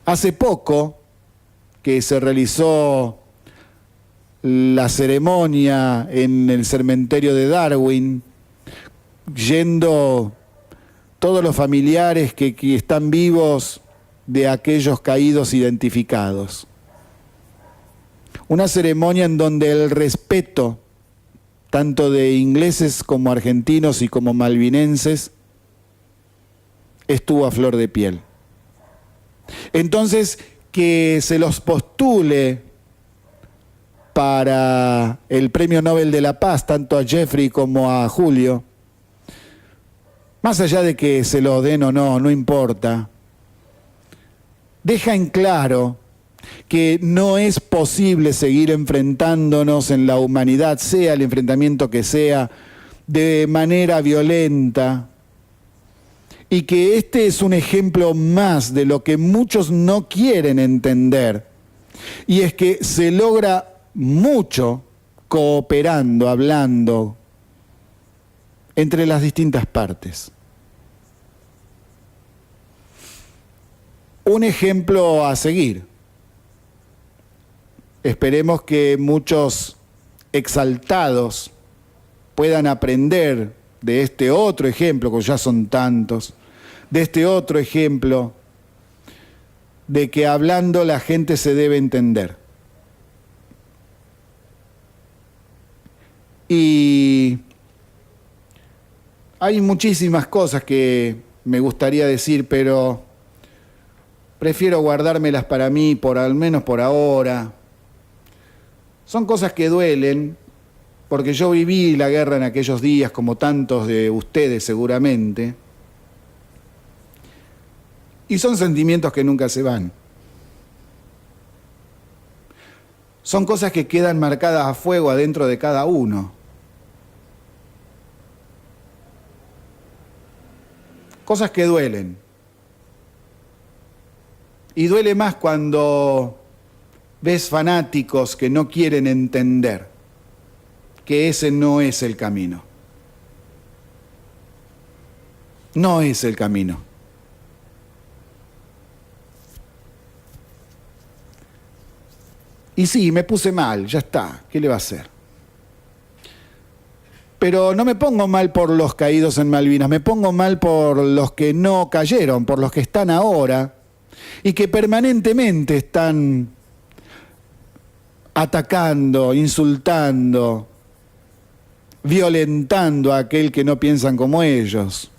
Hace poco que se realizó la ceremonia en el cementerio de Darwin, yendo todos los familiares que están vivos de aquellos caídos identificados. Una ceremonia en donde el respeto, tanto de ingleses como argentinos y como malvinenses, estuvo a flor de piel. Entonces, que se los postule para el Premio Nobel de la Paz, tanto a Jeffrey como a Julio, más allá de que se lo den o no, no importa, deja en claro que no es posible seguir enfrentándonos en la humanidad, sea el enfrentamiento que sea, de manera violenta, y que este es un ejemplo más de lo que muchos no quieren entender, y es que se logra mucho cooperando, hablando entre las distintas partes. Un ejemplo a seguir. Esperemos que muchos exaltados puedan aprender de este otro ejemplo, que ya son tantos, de este otro ejemplo de que hablando la gente se debe entender. Y hay muchísimas cosas que me gustaría decir, pero prefiero guardármelas para mí, al menos por ahora. Son cosas que duelen, porque yo viví la guerra en aquellos días, como tantos de ustedes seguramente, y son sentimientos que nunca se van. Son cosas que quedan marcadas a fuego adentro de cada uno. Cosas que duelen. Y duele más cuando ves fanáticos que no quieren entender que ese no es el camino. No es el camino. Y sí, me puse mal, ya está, ¿qué le va a hacer? Pero no me pongo mal por los caídos en Malvinas, me pongo mal por los que no cayeron, por los que están ahora y que permanentemente están atacando, insultando, violentando a aquel que no piensan como ellos.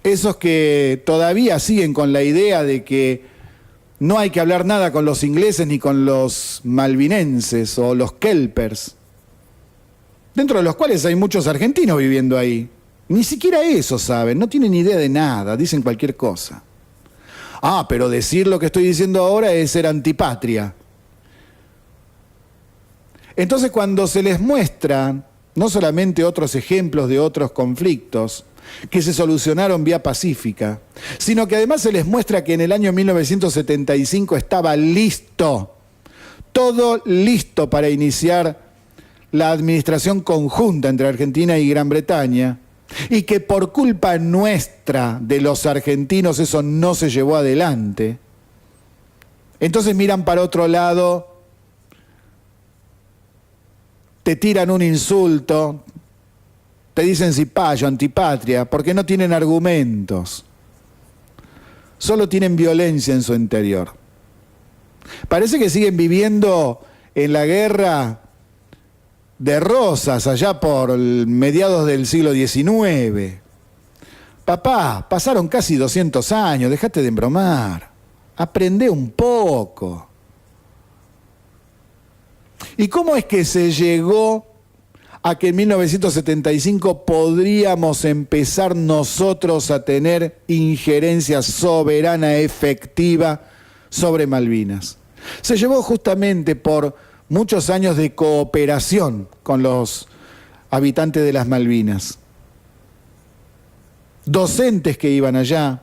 Esos que todavía siguen con la idea de que no hay que hablar nada con los ingleses ni con los malvinenses o los kelpers. dentro de los cuales hay muchos argentinos viviendo ahí. Ni siquiera eso saben, no tienen idea de nada, dicen cualquier cosa. Ah, pero decir lo que estoy diciendo ahora es ser antipatria. Entonces, cuando se les muestra no solamente otros ejemplos de otros conflictos que se solucionaron vía pacífica, sino que además se les muestra que en el año 1975 estaba listo, todo listo para iniciar la administración conjunta entre Argentina y Gran Bretaña, y que por culpa nuestra, de los argentinos, eso no se llevó adelante. Entonces miran para otro lado, te tiran un insulto, te dicen cipayo, antipatria, porque no tienen argumentos. Solo tienen violencia en su interior. Parece que siguen viviendo en la guerra de Rosas, allá por mediados del siglo XIX. Papá, pasaron casi 200 años, dejate de embromar. Aprendé un poco. ¿Y cómo es que se llegó a que en 1975 podríamos empezar nosotros a tener injerencia soberana efectiva sobre Malvinas? Se llevó justamente por muchos años de cooperación con los habitantes de las Malvinas. Docentes que iban allá,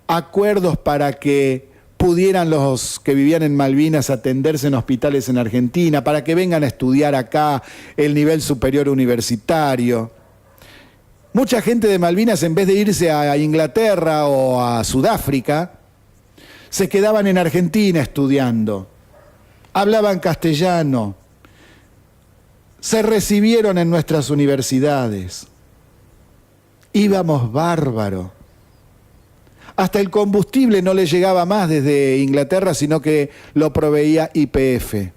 acuerdos para que pudieran los que vivían en Malvinas atenderse en hospitales en Argentina, para que vengan a estudiar acá el nivel superior universitario. Mucha gente de Malvinas, en vez de irse a Inglaterra o a Sudáfrica, se quedaban en Argentina estudiando. Hablaban castellano, se recibieron en nuestras universidades. Íbamos bárbaro. Hasta el combustible no le llegaba más desde Inglaterra, sino que lo proveía YPF.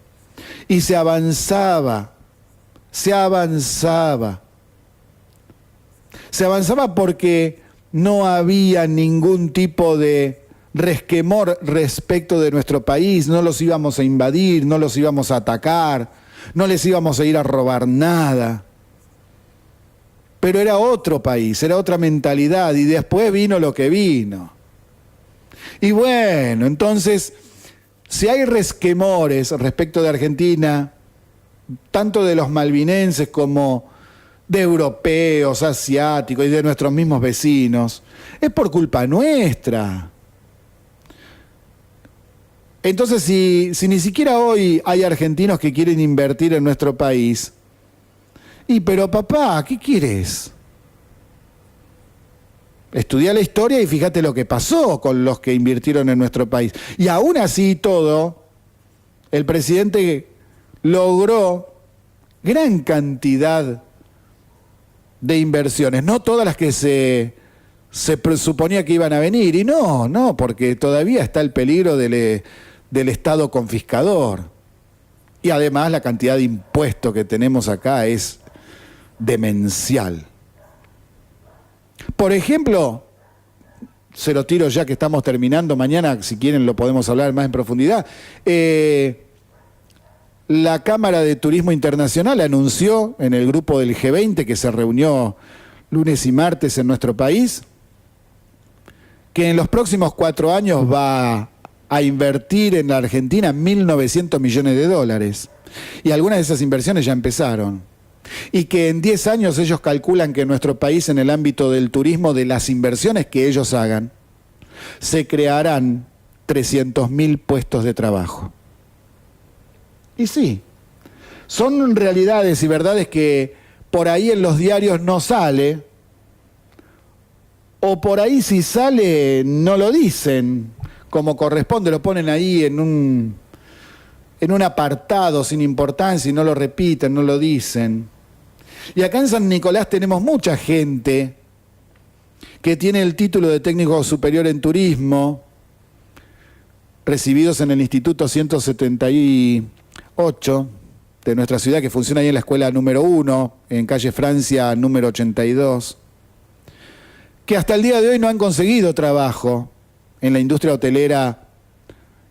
Y se avanzaba. Se avanzaba porque no había ningún tipo de resquemor respecto de nuestro país, no los íbamos a invadir, no los íbamos a atacar, no les íbamos a ir a robar nada. Pero era otro país, era otra mentalidad, y después vino lo que vino. Y bueno, entonces, si hay resquemores respecto de Argentina, tanto de los malvinenses como de europeos, asiáticos y de nuestros mismos vecinos, es por culpa nuestra. Entonces, si ni siquiera hoy hay argentinos que quieren invertir en nuestro país, pero papá, ¿qué quieres? Estudia la historia y fíjate lo que pasó con los que invirtieron en nuestro país. Y aún así todo, el presidente logró gran cantidad de inversiones, no todas las que se suponía que iban a venir, y no, porque todavía está el peligro del Estado confiscador. Y además la cantidad de impuestos que tenemos acá es demencial. Por ejemplo, se lo tiro ya que estamos terminando, mañana si quieren lo podemos hablar más en profundidad, la Cámara de Turismo Internacional anunció en el grupo del G20 que se reunió lunes y martes en nuestro país, que en los próximos 4 años va a invertir en la Argentina 1.900 millones de dólares. Y algunas de esas inversiones ya empezaron. Y que en 10 años ellos calculan que en nuestro país, en el ámbito del turismo, de las inversiones que ellos hagan, se crearán 300.000 puestos de trabajo. Y sí, son realidades y verdades que por ahí en los diarios no sale, o por ahí si sale no lo dicen como corresponde, lo ponen ahí en un apartado sin importancia y no lo repiten, no lo dicen. Y acá en San Nicolás tenemos mucha gente que tiene el título de técnico superior en turismo, recibidos en el Instituto 178 de nuestra ciudad, que funciona ahí en la escuela número 1, en calle Francia número 82, que hasta el día de hoy no han conseguido trabajo en la industria hotelera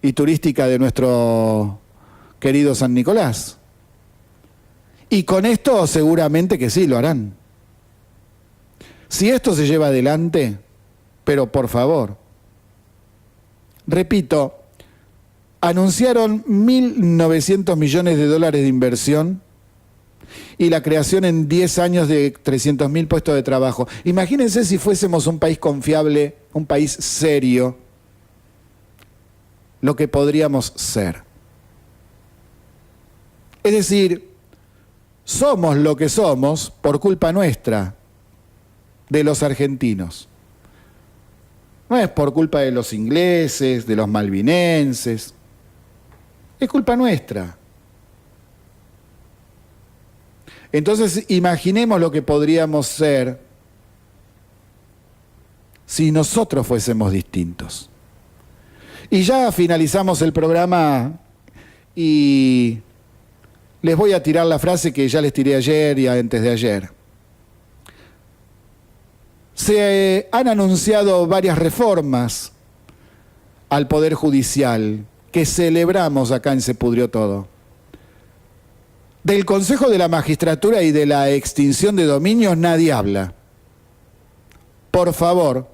y turística de nuestro querido San Nicolás. Y con esto seguramente que sí lo harán. Si esto se lleva adelante, pero por favor, repito, anunciaron 1.900 millones de dólares de inversión y la creación en 10 años de 300.000 puestos de trabajo. Imagínense si fuésemos un país confiable, un país serio, lo que podríamos ser. Es decir, somos lo que somos por culpa nuestra, de los argentinos. No es por culpa de los ingleses, de los malvinenses. Es culpa nuestra. Entonces, imaginemos lo que podríamos ser si nosotros fuésemos distintos. Y ya finalizamos el programa y les voy a tirar la frase que ya les tiré ayer y antes de ayer. Se han anunciado varias reformas al Poder Judicial que celebramos acá en Se Pudrió Todo. Del Consejo de la Magistratura y de la extinción de dominios nadie habla. Por favor,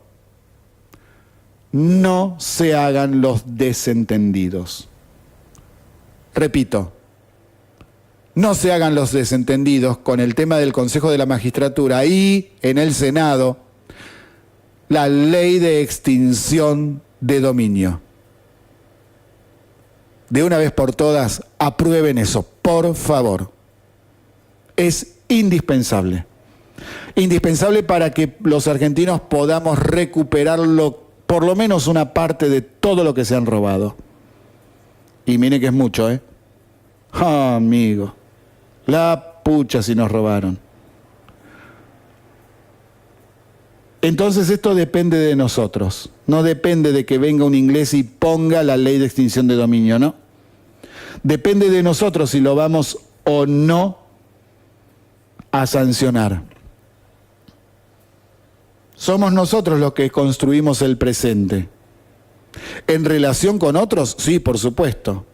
no se hagan los desentendidos. Repito, no se hagan los desentendidos con el tema del Consejo de la Magistratura y en el Senado la ley de extinción de dominio. De una vez por todas, aprueben eso, por favor. Es indispensable. Indispensable para que los argentinos podamos recuperarlo, por lo menos una parte de todo lo que se han robado. Y mire que es mucho, ¿eh? Ah, amigo, la pucha si nos robaron. Entonces esto depende de nosotros, no depende de que venga un inglés y ponga la ley de extinción de dominio, ¿no? Depende de nosotros si lo vamos o no a sancionar. Somos nosotros los que construimos el presente. ¿En relación con otros? Sí, por supuesto.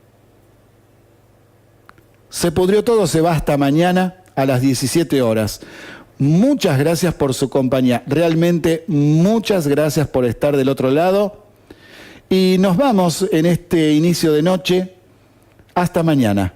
Se Pudrió Todo se va hasta mañana a las 17 horas. Muchas gracias por su compañía. Realmente muchas gracias por estar del otro lado. Y nos vamos en este inicio de noche. Hasta mañana.